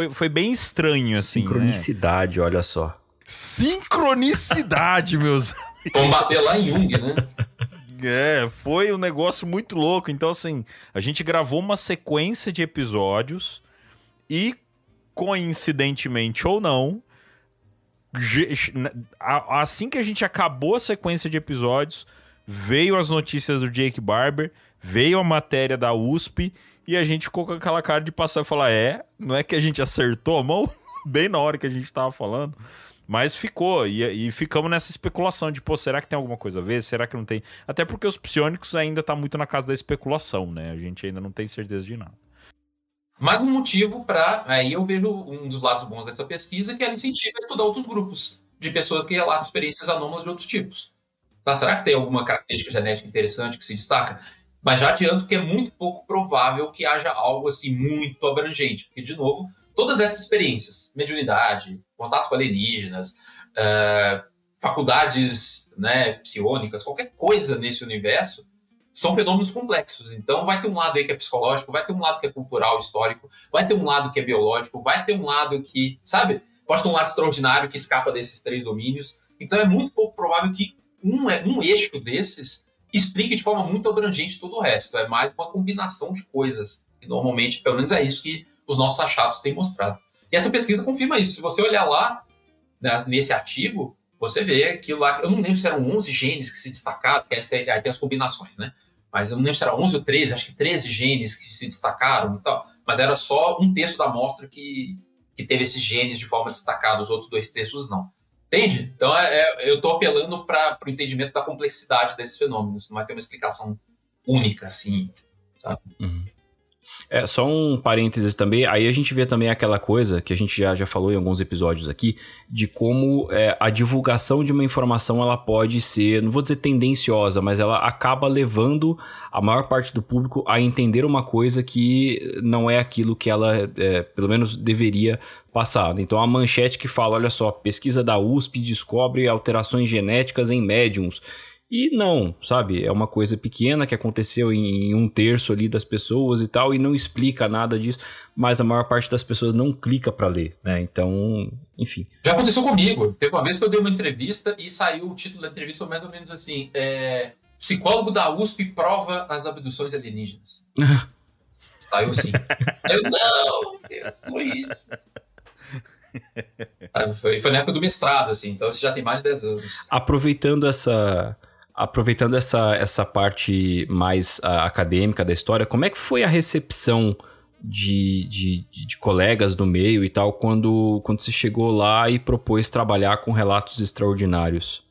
Foi bem estranho, assim. Sincronicidade, né? Olha só. Sincronicidade, meus amigos. Vamos bater lá em Jung, né? Foi um negócio muito louco. Então, assim, a gente gravou uma sequência de episódios e, coincidentemente ou não, assim que a gente acabou a sequência de episódios, veio as notícias do Jake Barber, veio a matéria da USP e a gente ficou com aquela cara de passar e falar, não é que a gente acertou a mão bem na hora que a gente tava falando, mas ficou, e ficamos nessa especulação de, será que tem alguma coisa a ver? Será que não tem? Até porque os psiônicos ainda tá muito na casa da especulação, né? A gente ainda não tem certeza de nada. Mais um motivo aí eu vejo um dos lados bons dessa pesquisa, que ela incentiva a estudar outros grupos de pessoas que relatam experiências anômalas de outros tipos. Tá? Será que tem alguma característica genética interessante que se destaca? Mas já adianto que é muito pouco provável que haja algo assim muito abrangente, porque, de novo, todas essas experiências, mediunidade, contatos com alienígenas, faculdades, né, psionicas, qualquer coisa nesse universo, são fenômenos complexos. Então vai ter um lado aí que é psicológico, vai ter um lado que é cultural, histórico, vai ter um lado que é biológico, vai ter um lado que, sabe, pode ter um lado extraordinário que escapa desses três domínios. Então é muito pouco provável que um eixo desses explique de forma muito abrangente todo o resto. É mais uma combinação de coisas. E normalmente, pelo menos é isso que os nossos achados têm mostrado. E essa pesquisa confirma isso. Se você olhar lá, né, nesse artigo, você vê aquilo lá. Eu não lembro se eram 11 genes que se destacaram, porque aí tem as combinações, né? Mas eu não lembro se era 11 ou 13, acho que 13 genes que se destacaram e tal. Mas era só um terço da amostra que teve esses genes de forma destacada, os outros 2 terços não. Entende? Então eu estou apelando para o entendimento da complexidade desses fenômenos. Não vai ter uma explicação única, assim, sabe? Uhum. Só um parênteses também, aí a gente vê também aquela coisa que a gente já falou em alguns episódios aqui, de como a divulgação de uma informação ela pode ser, não vou dizer tendenciosa, mas ela acaba levando a maior parte do público a entender uma coisa que não é aquilo que ela, pelo menos, deveria passar. Então a manchete que fala, olha só, pesquisa da USP descobre alterações genéticas em médiums. E não, sabe? É uma coisa pequena que aconteceu em 1/3 ali das pessoas e tal, e não explica nada disso, mas a maior parte das pessoas não clica pra ler, né? Então, enfim. Já aconteceu comigo. Teve uma vez que eu dei uma entrevista e saiu o título da entrevista mais ou menos assim, psicólogo da USP prova as abduções alienígenas. Saiu assim. Eu, não foi isso. Foi na época do mestrado, assim, então isso já tem mais de 10 anos. Aproveitando essa parte mais acadêmica da história, como é que foi a recepção de colegas do meio e tal, quando você chegou lá e propôs trabalhar com relatos extraordinários?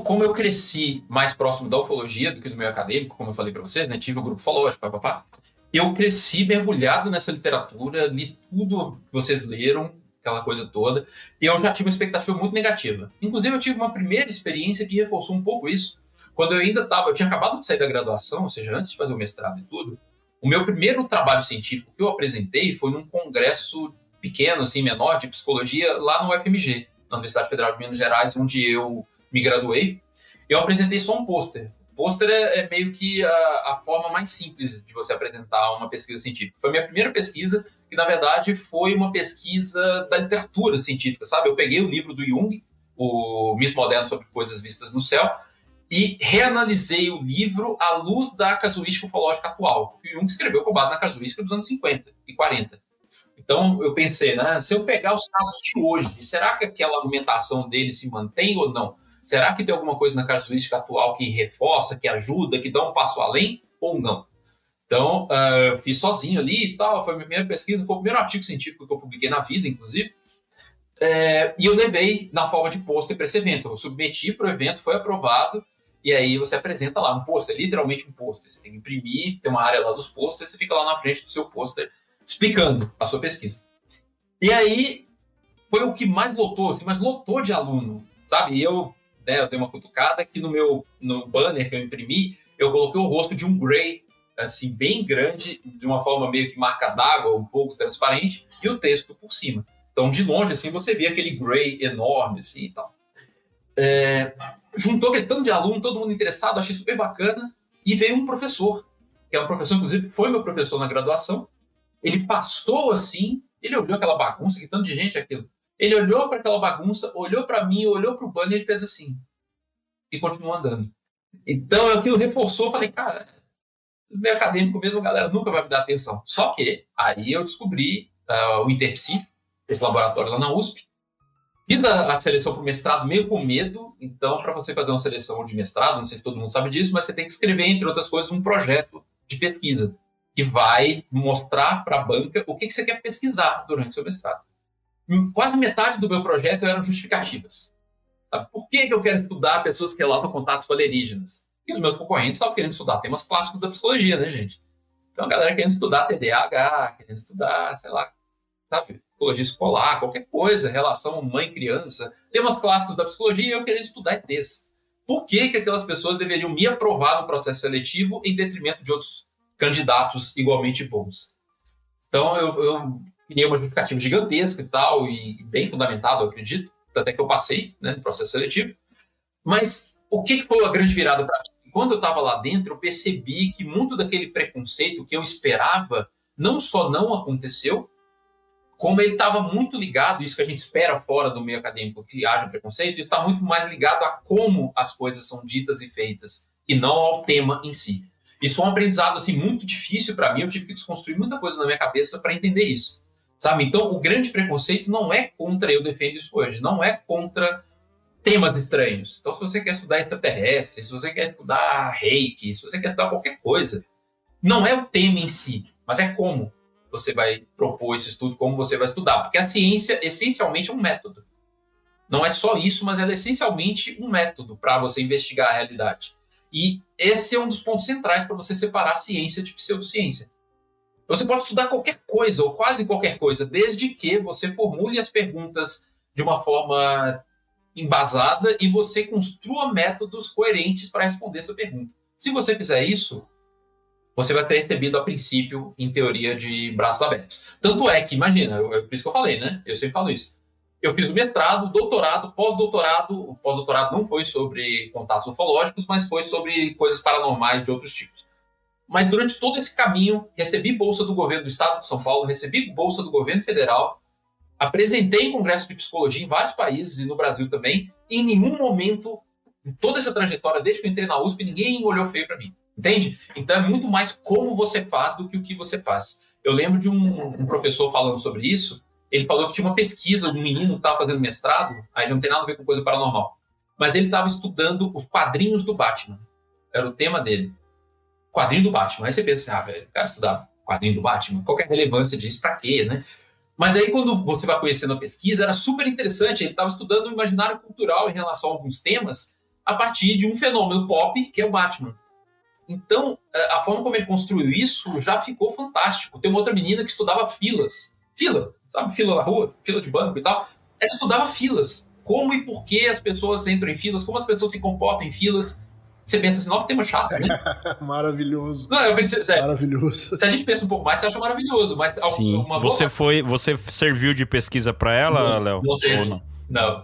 Como eu cresci mais próximo da ufologia do que do meio acadêmico, como eu falei pra vocês, né, tive o grupo ufológico, papapá, eu cresci mergulhado nessa literatura, li tudo que vocês leram, aquela coisa toda, e eu já tive uma expectativa muito negativa. Inclusive, eu tive uma primeira experiência que reforçou um pouco isso. Quando eu tinha acabado de sair da graduação, ou seja, antes de fazer o mestrado e tudo, o meu primeiro trabalho científico que eu apresentei foi num congresso pequeno, assim, menor, de psicologia, lá no UFMG, na Universidade Federal de Minas Gerais, onde eu me graduei. Eu apresentei só um pôster. O pôster é meio que a forma mais simples de você apresentar uma pesquisa científica. Foi a minha primeira pesquisa, que na verdade foi uma pesquisa da literatura científica, sabe? Eu peguei o livro do Jung, o Mito Moderno sobre Coisas Vistas no Céu, e reanalisei o livro à luz da casuística ufológica atual, que o Jung escreveu com base na casuística dos anos 50 e 40. Então eu pensei, né, se eu pegar os casos de hoje, será que aquela argumentação dele se mantém ou não? Será que tem alguma coisa na casuística atual que reforça, que ajuda, que dá um passo além ou não? Então, eu fiz sozinho ali e tal, foi a minha primeira pesquisa, foi o primeiro artigo científico que eu publiquei na vida, inclusive. E eu levei na forma de pôster para esse evento. Eu submeti para o evento, foi aprovado, e aí você apresenta lá um pôster, literalmente um pôster. Você tem que imprimir, tem uma área lá dos pôsteres, você fica lá na frente do seu pôster explicando a sua pesquisa. E aí foi o que mais lotou, assim, mas lotou de aluno, sabe? E eu dei uma cutucada que no banner que eu imprimi, eu coloquei o rosto de um Grey, assim, bem grande, de uma forma meio que marca d'água, um pouco transparente, e o texto por cima. Então, de longe, assim, você vê aquele Grey enorme, assim, e tal. Juntou aquele tanto de aluno, todo mundo interessado, achei super bacana, e veio um professor, que é um professor, inclusive, foi meu professor na graduação. Ele passou assim, ele olhou aquela bagunça, que tanto de gente é aquilo. Ele olhou para aquela bagunça, olhou para mim, olhou para o banner e fez assim. E continuou andando. Então, aquilo reforçou, falei, cara, no meio acadêmico mesmo, a galera nunca vai me dar atenção. Só que, aí eu descobri o Interpsi, esse laboratório lá na USP. Fiz a seleção para o mestrado meio com medo. Então, para você fazer uma seleção de mestrado, não sei se todo mundo sabe disso, mas você tem que escrever, entre outras coisas, um projeto de pesquisa que vai mostrar para a banca o que você quer pesquisar durante o seu mestrado. Quase metade do meu projeto eram justificativas. Sabe? Por que eu quero estudar pessoas que relatam contatos com alienígenas? Porque os meus concorrentes estavam querendo estudar temas clássicos da psicologia, né, gente? Então, a galera querendo estudar TDAH, querendo estudar, sei lá, sabe, psicologia escolar, qualquer coisa, relação mãe-criança, temas clássicos da psicologia, e eu querendo estudar ETs. Por que aquelas pessoas deveriam me aprovar no processo seletivo em detrimento de outros candidatos igualmente bons? Então, eu criei uma justificativa gigantesca e tal, e bem fundamentado, eu acredito, até que eu passei, né, no processo seletivo. Mas o que foi a grande virada para mim? Quando eu estava lá dentro, eu percebi que muito daquele preconceito que eu esperava não só não aconteceu, como ele estava muito ligado, isso que a gente espera fora do meio acadêmico, que haja preconceito, isso está muito mais ligado a como as coisas são ditas e feitas, e não ao tema em si. Isso foi um aprendizado assim, muito difícil para mim, eu tive que desconstruir muita coisa na minha cabeça para entender isso. Sabe? Então, o grande preconceito não é contra, eu defendo isso hoje, não é contra temas estranhos. Então, se você quer estudar extraterrestre, se você quer estudar reiki, se você quer estudar qualquer coisa, não é o tema em si, mas é como você vai propor esse estudo, como você vai estudar. Porque a ciência, essencialmente, é um método. Não é só isso, mas ela é essencialmente um método para você investigar a realidade. E esse é um dos pontos centrais para você separar a ciência de pseudociência. Você pode estudar qualquer coisa, ou quase qualquer coisa, desde que você formule as perguntas de uma forma embasada e você construa métodos coerentes para responder essa pergunta. Se você fizer isso, você vai ter recebido, a princípio, em teoria, de braços abertos. Tanto é que, imagina, por isso que eu falei, né? Eu sempre falo isso. Eu fiz o mestrado, doutorado, pós-doutorado. O pós-doutorado não foi sobre contatos ufológicos, mas foi sobre coisas paranormais de outros tipos. Mas durante todo esse caminho, recebi bolsa do governo do estado de São Paulo, recebi bolsa do governo federal, apresentei em congresso de psicologia em vários países e no Brasil também, e em nenhum momento, em toda essa trajetória, desde que eu entrei na USP, ninguém olhou feio para mim. Entende? Então é muito mais como você faz do que o que você faz. Eu lembro de um professor falando sobre isso. Ele falou que tinha uma pesquisa, um menino que estava fazendo mestrado, aí não tem nada a ver com coisa paranormal, mas ele estava estudando os quadrinhos do Batman. Era o tema dele. Quadrinho do Batman. Aí você pensa, velho, cara, estudar quadrinho do Batman, qual que é a relevância disso, pra quê, né? Mas aí quando você vai conhecendo a pesquisa, era super interessante. Ele estava estudando o imaginário cultural em relação a alguns temas a partir de um fenômeno pop, que é o Batman. Então, a forma como ele construiu isso já ficou fantástico. Tem uma outra menina que estudava filas. Fila, sabe? Fila na rua, fila de banco e tal. Ela estudava filas. Como e por que as pessoas entram em filas, como as pessoas se comportam em filas. Você pensa assim, não, que tema chato, né? Maravilhoso. Não, eu pensei, sério, maravilhoso. Se a gente pensa um pouco mais, você acha maravilhoso. Mas sim. Você serviu de pesquisa para ela, Léo? Não sei. Não.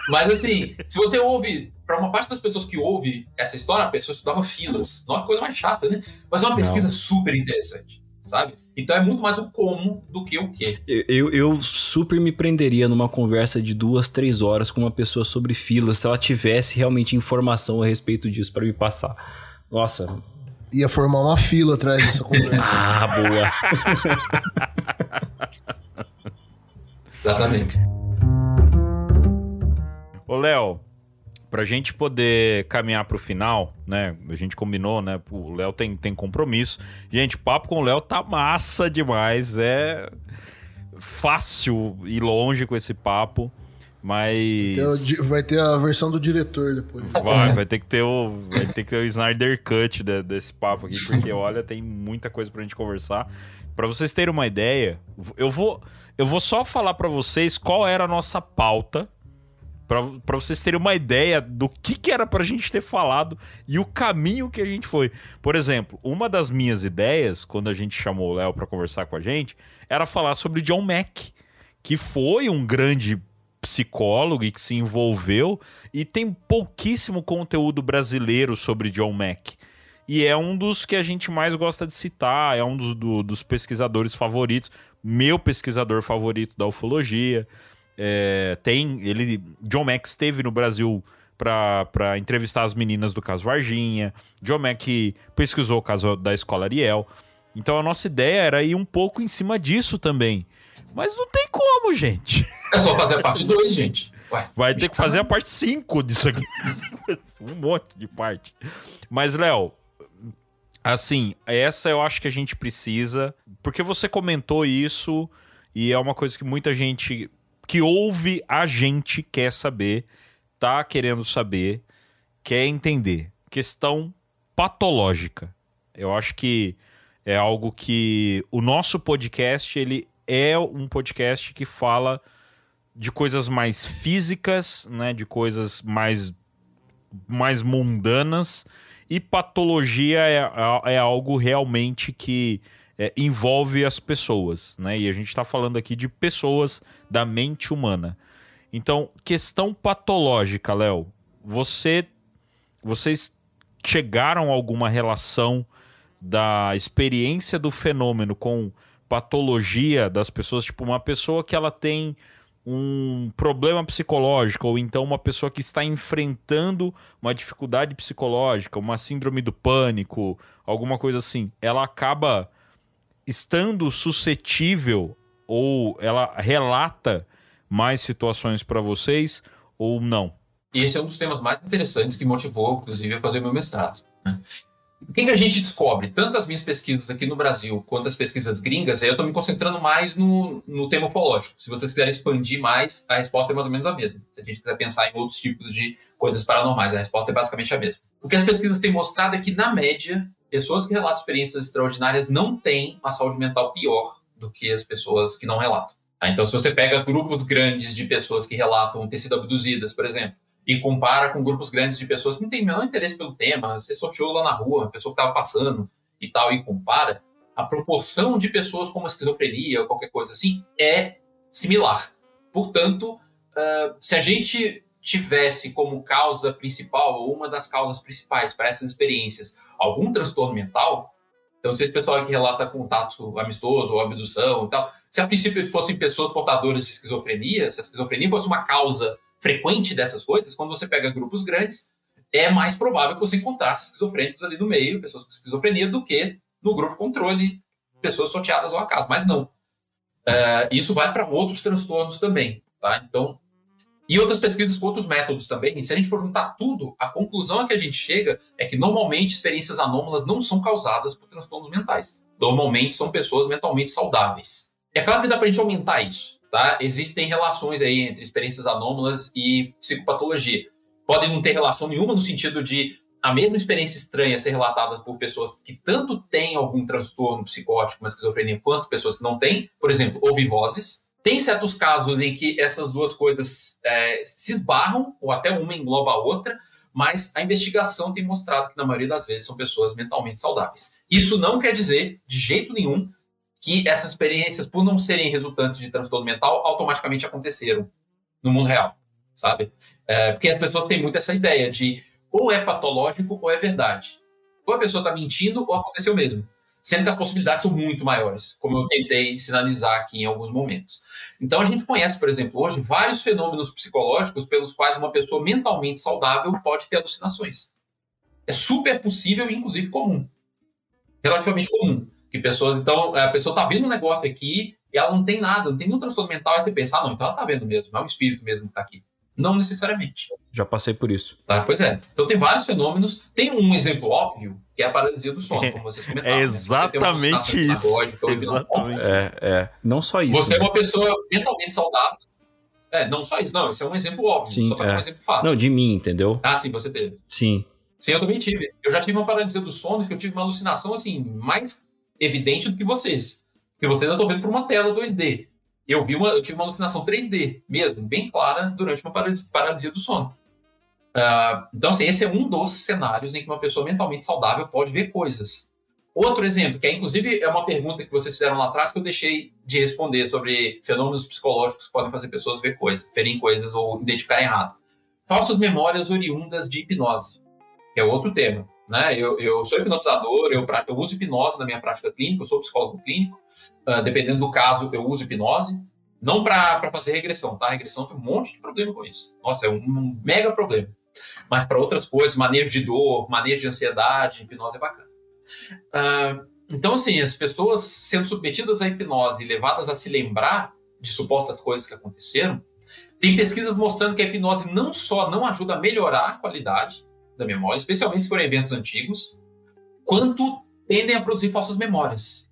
Mas assim, se você ouve, para uma parte das pessoas que ouve essa história, a pessoa estudava filas. Não é uma coisa mais chata, né? Mas é uma pesquisa super interessante, sabe? Então é muito mais o como do que o quê. Eu super me prenderia numa conversa de 2-3 horas com uma pessoa sobre filas, se ela tivesse realmente informação a respeito disso para me passar. Nossa. Ia formar uma fila atrás dessa conversa. Ah, boa. Exatamente. Ô, Léo, pra gente poder caminhar pro final, né? A gente combinou, né? O Léo tem compromisso. Gente, o papo com o Léo tá massa demais. É fácil ir longe com esse papo. Mas... Vai ter a versão do diretor depois. Vai ter que ter o Snyder Cut desse papo aqui, porque olha, tem muita coisa pra gente conversar. Pra vocês terem uma ideia, eu vou só falar pra vocês qual era a nossa pauta, pra vocês terem uma ideia do que era pra gente ter falado e o caminho que a gente foi. Por exemplo, uma das minhas ideias, quando a gente chamou o Léo pra conversar com a gente, era falar sobre John Mack, que foi um grande psicólogo e que se envolveu, e tem pouquíssimo conteúdo brasileiro sobre John Mack. E é um dos que a gente mais gosta de citar, é um dos pesquisadores favoritos, meu pesquisador favorito da ufologia. John Mack esteve no Brasil para entrevistar as meninas do caso Varginha. John Mack pesquisou o caso da Escola Ariel. Então a nossa ideia era ir um pouco em cima disso também. Mas não tem como, gente. É só fazer a parte 2, gente. Ué, vai ter que fazer a parte 5 disso aqui. Um monte de parte. Mas, Léo, assim, essa eu acho que a gente precisa, porque você comentou isso e é uma coisa que muita gente que ouve a gente quer saber, tá querendo saber, quer entender. Questão patológica. Eu acho que é algo que o nosso podcast, ele é um podcast que fala de coisas mais físicas, né, de coisas mais mundanas, e patologia é algo realmente que envolve as pessoas, né? E a gente está falando aqui de pessoas, da mente humana. Então, questão patológica, Léo, vocês chegaram a alguma relação da experiência do fenômeno com patologia das pessoas? Tipo, uma pessoa que ela tem um problema psicológico, ou então uma pessoa que está enfrentando uma dificuldade psicológica, uma síndrome do pânico, alguma coisa assim, ela acaba estando suscetível, ou ela relata mais situações para vocês, ou não? E esse é um dos temas mais interessantes que motivou, inclusive, a fazer meu mestrado, né? O que a gente descobre? Tanto as minhas pesquisas aqui no Brasil quanto as pesquisas gringas, eu estou me concentrando mais no tema ufológico. Se vocês quiserem expandir mais, a resposta é mais ou menos a mesma. Se a gente quiser pensar em outros tipos de coisas paranormais, a resposta é basicamente a mesma. O que as pesquisas têm mostrado é que, na média, pessoas que relatam experiências extraordinárias não têm uma saúde mental pior do que as pessoas que não relatam. Então, se você pega grupos grandes de pessoas que relatam ter sido abduzidas, por exemplo, e compara com grupos grandes de pessoas que não têm o menor interesse pelo tema, você sorteou lá na rua, a pessoa que estava passando e tal, e compara, a proporção de pessoas com uma esquizofrenia ou qualquer coisa assim é similar. Portanto, se a gente tivesse como causa principal, ou uma das causas principais para essas experiências, algum transtorno mental, então se esse pessoal que relata contato amistoso ou abdução e tal, se a princípio fossem pessoas portadoras de esquizofrenia, se a esquizofrenia fosse uma causa frequente dessas coisas, quando você pega grupos grandes, é mais provável que você encontrasse esquizofrênicos ali no meio, pessoas com esquizofrenia, do que no grupo controle, pessoas sorteadas ao acaso. Mas não. Isso vai para outros transtornos também, tá? Então, e outras pesquisas com outros métodos também. E se a gente for juntar tudo, a conclusão a que a gente chega é que normalmente experiências anômalas não são causadas por transtornos mentais. Normalmente são pessoas mentalmente saudáveis. É claro que dá para a gente aumentar isso. Tá? Existem relações aí entre experiências anômalas e psicopatologia. Podem não ter relação nenhuma no sentido de a mesma experiência estranha ser relatada por pessoas que tanto têm algum transtorno psicótico, uma esquizofrenia, quanto pessoas que não têm. Por exemplo, ouvir vozes. Tem certos casos em que essas duas coisas se esbarram, ou até uma engloba a outra, mas a investigação tem mostrado que na maioria das vezes são pessoas mentalmente saudáveis. Isso não quer dizer, de jeito nenhum, que essas experiências, por não serem resultantes de transtorno mental, automaticamente aconteceram no mundo real, sabe? Porque as pessoas têm muito essa ideia de ou é patológico ou é verdade. Ou a pessoa está mentindo ou aconteceu mesmo. Sendo que as possibilidades são muito maiores, como eu tentei sinalizar aqui em alguns momentos. Então a gente conhece, por exemplo, hoje, vários fenômenos psicológicos pelos quais uma pessoa mentalmente saudável pode ter alucinações. É super possível e, inclusive, comum. Relativamente comum. Que pessoas, então, a pessoa está vendo um negócio aqui e ela não tem nada, não tem nenhum transtorno mental, aí você pensa, não, então ela está vendo mesmo, é um espírito mesmo que está aqui. Não necessariamente. Já passei por isso. Tá, pois é. Então tem vários fenômenos. Tem um exemplo óbvio, que é a paralisia do sono, como vocês comentaram. É exatamente isso. Exatamente. Não só isso. Você é uma pessoa mentalmente saudável. Não só isso. Não, esse é um exemplo óbvio. Sim, só para dar um exemplo fácil. Não, de mim, entendeu? Ah, sim, você teve. Sim. Sim, eu também tive. Eu já tive uma paralisia do sono que eu tive uma alucinação, assim, mais evidente do que vocês. Porque vocês eu tô vendo por uma tela 2D. Eu tive uma alucinação 3D mesmo, bem clara, durante uma paralisia do sono. Então, assim, esse é um dos cenários em que uma pessoa mentalmente saudável pode ver coisas. Outro exemplo, que inclusive é uma pergunta que vocês fizeram lá atrás que eu deixei de responder sobre fenômenos psicológicos que podem fazer pessoas verem coisas ou identificarem errado. Falsas memórias oriundas de hipnose, que é outro tema. Né? Eu sou hipnotizador, eu uso hipnose na minha prática clínica, eu sou psicólogo clínico. Dependendo do caso, eu uso hipnose. Não para fazer regressão, tá? Regressão tem um monte de problema com isso. Nossa, é um mega problema. Mas para outras coisas, manejo de dor, manejo de ansiedade, hipnose é bacana. Então, assim, as pessoas sendo submetidas à hipnose e levadas a se lembrar de supostas coisas que aconteceram, tem pesquisas mostrando que a hipnose não só não ajuda a melhorar a qualidade da memória, especialmente se forem eventos antigos, quanto tendem a produzir falsas memórias.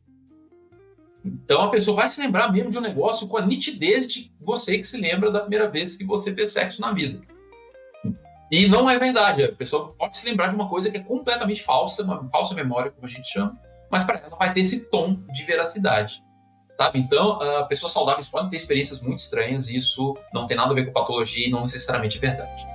Então a pessoa vai se lembrar mesmo de um negócio com a nitidez de você que se lembra da primeira vez que você fez sexo na vida. E não é verdade. A pessoa pode se lembrar de uma coisa que é completamente falsa, uma falsa memória, como a gente chama, mas para ela não vai ter esse tom de veracidade. Sabe? Então, pessoas saudáveis podem ter experiências muito estranhas e isso não tem nada a ver com patologia e não necessariamente é verdade.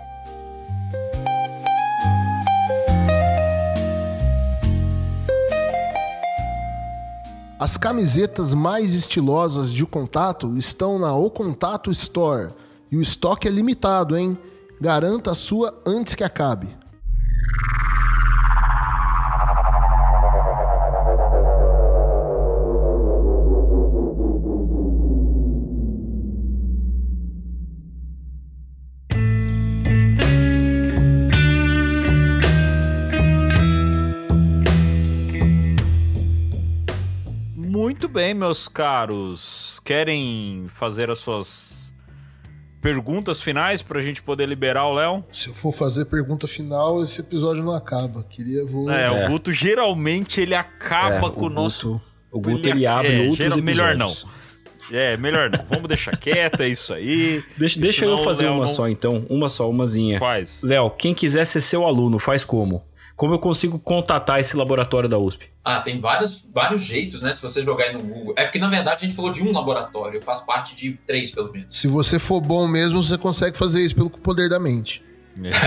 As camisetas mais estilosas de O Contato estão na O Contato Store e o estoque é limitado, hein? Garanta a sua antes que acabe. Muito bem, meus caros. Querem fazer as suas perguntas finais pra gente poder liberar o Léo? Se eu for fazer pergunta final, esse episódio não acaba. O Guto geralmente ele acaba com o nosso... O Guto ele abre outros episódios. Melhor não. Melhor não. Vamos deixar quieto, é isso aí. Deixa eu fazer uma só então. Umazinha. Faz. Léo, quem quiser ser seu aluno, faz como? Como eu consigo contatar esse laboratório da USP? Tem vários jeitos, né? Se você jogar aí no Google. É porque, na verdade, a gente falou de um laboratório. Eu faço parte de 3, pelo menos. Se você for bom mesmo, você consegue fazer isso pelo poder da mente.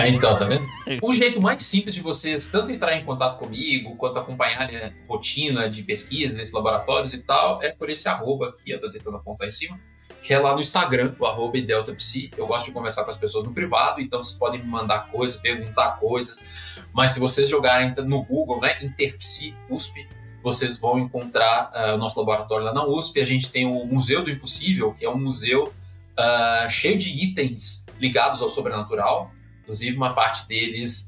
Então, tá vendo? O jeito mais simples de vocês tanto entrar em contato comigo, quanto acompanhar a rotina de pesquisa desses laboratórios e tal, é por esse arroba que eu tô tentando apontar em cima, que é lá no Instagram, o arroba @deltapsi. Eu gosto de conversar com as pessoas no privado, então vocês podem me mandar coisas, perguntar coisas, mas se vocês jogarem no Google, né, Interpsi USP, vocês vão encontrar o nosso laboratório lá na USP. A gente tem o Museu do Impossível, que é um museu cheio de itens ligados ao sobrenatural. Inclusive, uma parte deles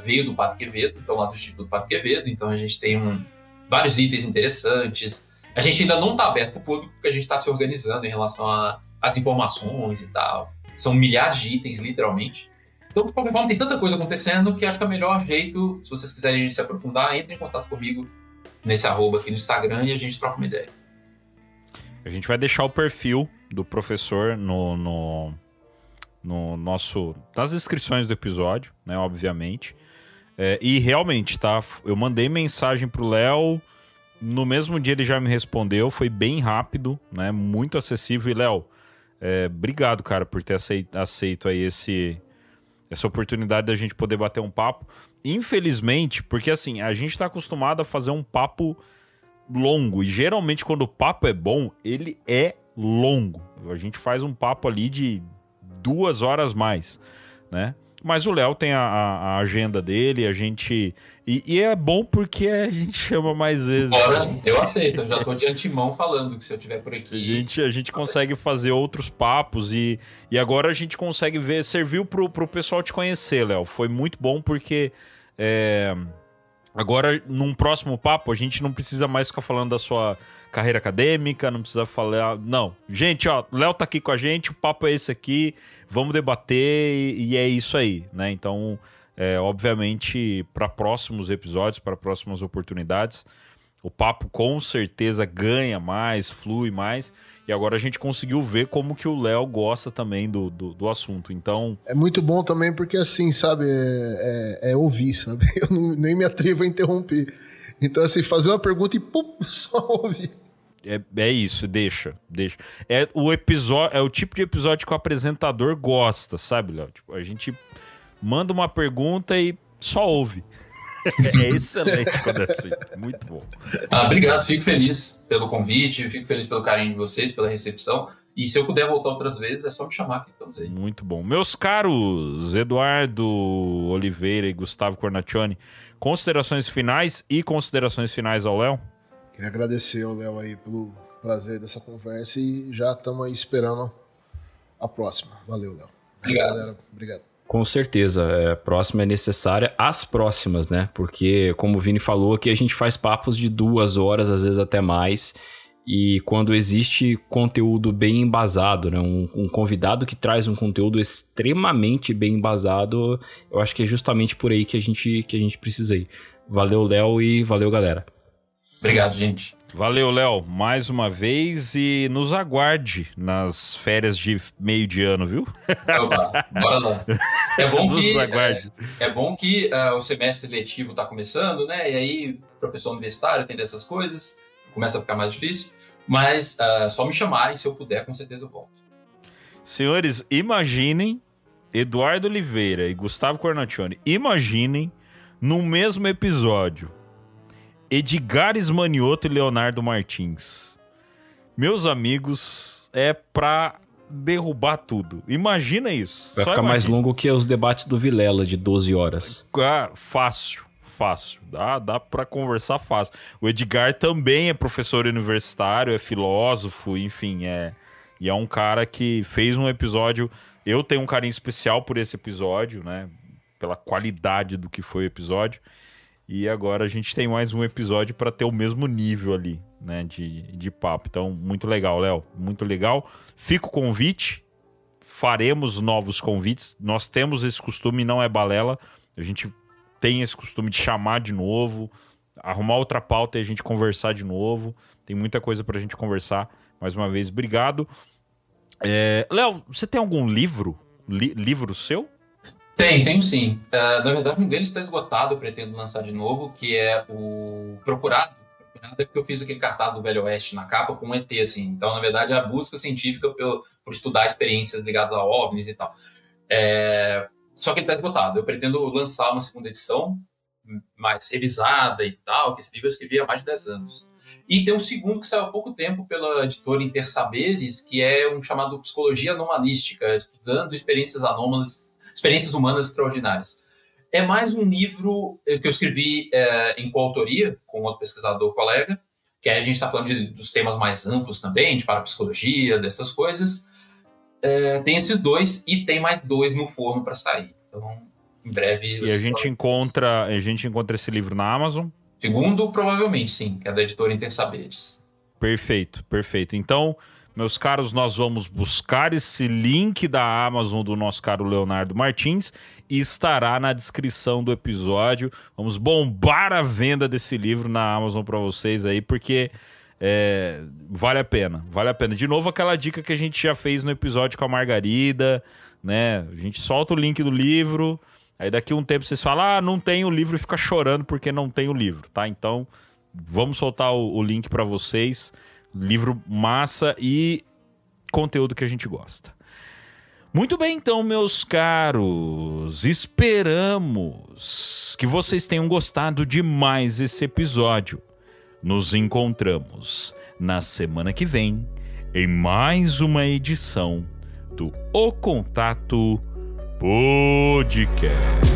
veio do Padre Quevedo, então lá do Instituto Padre Quevedo, então a gente tem vários itens interessantes. A gente ainda não está aberto para o público, porque a gente está se organizando em relação às informações e tal. São milhares de itens, literalmente. Então, de qualquer forma, tem tanta coisa acontecendo que acho que é o melhor jeito, se vocês quiserem se aprofundar, entre em contato comigo nesse arroba aqui no Instagram e a gente troca uma ideia. A gente vai deixar o perfil do professor no nas descrições do episódio, né, obviamente. E realmente, tá? Eu mandei mensagem pro Léo... No mesmo dia ele já me respondeu, foi bem rápido, né? Muito acessível. E, Léo, obrigado, cara, por ter aceito aí essa oportunidade da gente poder bater um papo. Infelizmente, porque assim, a gente tá acostumado a fazer um papo longo. E geralmente quando o papo é bom, ele é longo. A gente faz um papo ali de 2 horas mais, né? Mas o Léo tem a agenda dele, a gente... E é bom porque a gente chama mais vezes. Agora, eu aceito. Eu já tô de antemão falando que se eu estiver por aqui... A gente consegue fazer outros papos e agora a gente consegue ver... Serviu pro pessoal te conhecer, Léo. Foi muito bom porque... Agora, num próximo papo, a gente não precisa mais ficar falando da sua carreira acadêmica, não precisa falar... Não. Gente, ó, Léo tá aqui com a gente, o papo é esse aqui, vamos debater e é isso aí, né? Então, obviamente, para próximos episódios, para próximas oportunidades, O papo com certeza ganha mais, flui mais. E agora a gente conseguiu ver como que o Léo gosta também do assunto. Então... É muito bom também porque, assim, sabe, é ouvir, sabe? Eu nem me atrevo a interromper. Então, assim, fazer uma pergunta e pum, só ouvir. É isso, deixa. É o tipo de episódio que o apresentador gosta, sabe, Léo? Tipo, a gente manda uma pergunta e só ouve. É excelente quando é assim. Muito bom. Obrigado, fico feliz pelo convite, fico feliz pelo carinho de vocês, pela recepção. E se eu puder voltar outras vezes, é só me chamar que estamos aí. Muito bom. Meus caros Eduardo Oliveira e Gustavo Cornaccioni, considerações finais ao Léo? Queria agradecer ao Léo aí pelo prazer dessa conversa e já estamos aí esperando a próxima. Valeu, Léo. Obrigado. Galera. Obrigado. Com certeza, a próxima é necessária, as próximas, né? Porque, como o Vini falou, aqui a gente faz papos de 2 horas, às vezes até mais, e quando existe conteúdo bem embasado, né? Um convidado que traz um conteúdo extremamente bem embasado, eu acho que é justamente por aí que a gente precisa ir. Valeu, Léo, e valeu, galera. Obrigado, gente. Valeu, Léo, mais uma vez, e nos aguarde nas férias de meio de ano, viu? Opa, bora lá. É bom que o semestre letivo está começando, né? E aí, professor universitário tem dessas coisas, começa a ficar mais difícil. Mas só me chamarem, se eu puder, com certeza eu volto. Senhores, imaginem Eduardo Oliveira e Gustavo Cornaccioni, imaginem no mesmo episódio Edgar Ismanioto e Leonardo Martins. Meus amigos, é pra derrubar tudo. Imagina isso. Vai ficar mais longo que os debates do Vilela, de 12 horas. Fácil. Dá pra conversar fácil. O Edgar também é professor universitário, é filósofo, enfim, e é um cara que fez um episódio... Eu tenho um carinho especial por esse episódio, né? Pela qualidade do que foi o episódio. E agora a gente tem mais um episódio para ter o mesmo nível ali, né, de papo. Então, muito legal, Léo. Muito legal. Fica o convite. Faremos novos convites. Nós temos esse costume, não é balela. A gente tem esse costume de chamar de novo, arrumar outra pauta e a gente conversar de novo. Tem muita coisa pra gente conversar. Mais uma vez, obrigado. Léo, você tem algum livro? Livro seu? Tenho sim. Na verdade, um deles está esgotado, eu pretendo lançar de novo, que é o Procurado. Procurado é porque eu fiz aquele cartaz do Velho Oeste na capa com um ET, assim. Então, na verdade, é a busca científica por estudar experiências ligadas a OVNIs e tal. Só que ele está esgotado. Eu pretendo lançar uma segunda edição, mais revisada e tal, que esse livro eu escrevi há mais de 10 anos. E tem um segundo que saiu há pouco tempo pela editora Intersaberes, que é um chamado Psicologia Anomalística, estudando experiências anômalas, experiências humanas extraordinárias. É mais um livro que eu escrevi em coautoria com outro pesquisador colega, que aí a gente está falando dos temas mais amplos também, de parapsicologia, dessas coisas. Tem esses 2 e tem mais 2 no forno para sair. Então, em breve... E a gente encontra esse livro na Amazon? Segundo, provavelmente sim, que é da editora Intersaberes. Perfeito. Então... Meus caros, nós vamos buscar esse link da Amazon do nosso caro Leonardo Martins e estará na descrição do episódio. Vamos bombar a venda desse livro na Amazon para vocês aí, porque vale a pena. De novo, aquela dica que a gente já fez no episódio com a Margarida, né? A gente solta o link do livro, aí daqui a um tempo vocês falam, não tem o livro, e fica chorando porque não tem o livro, tá? Então, vamos soltar o link para vocês. Livro massa e conteúdo que a gente gosta. Muito bem, então, meus caros. Esperamos que vocês tenham gostado demais esse episódio. Nos encontramos na semana que vem em mais uma edição do O Contato Podcast.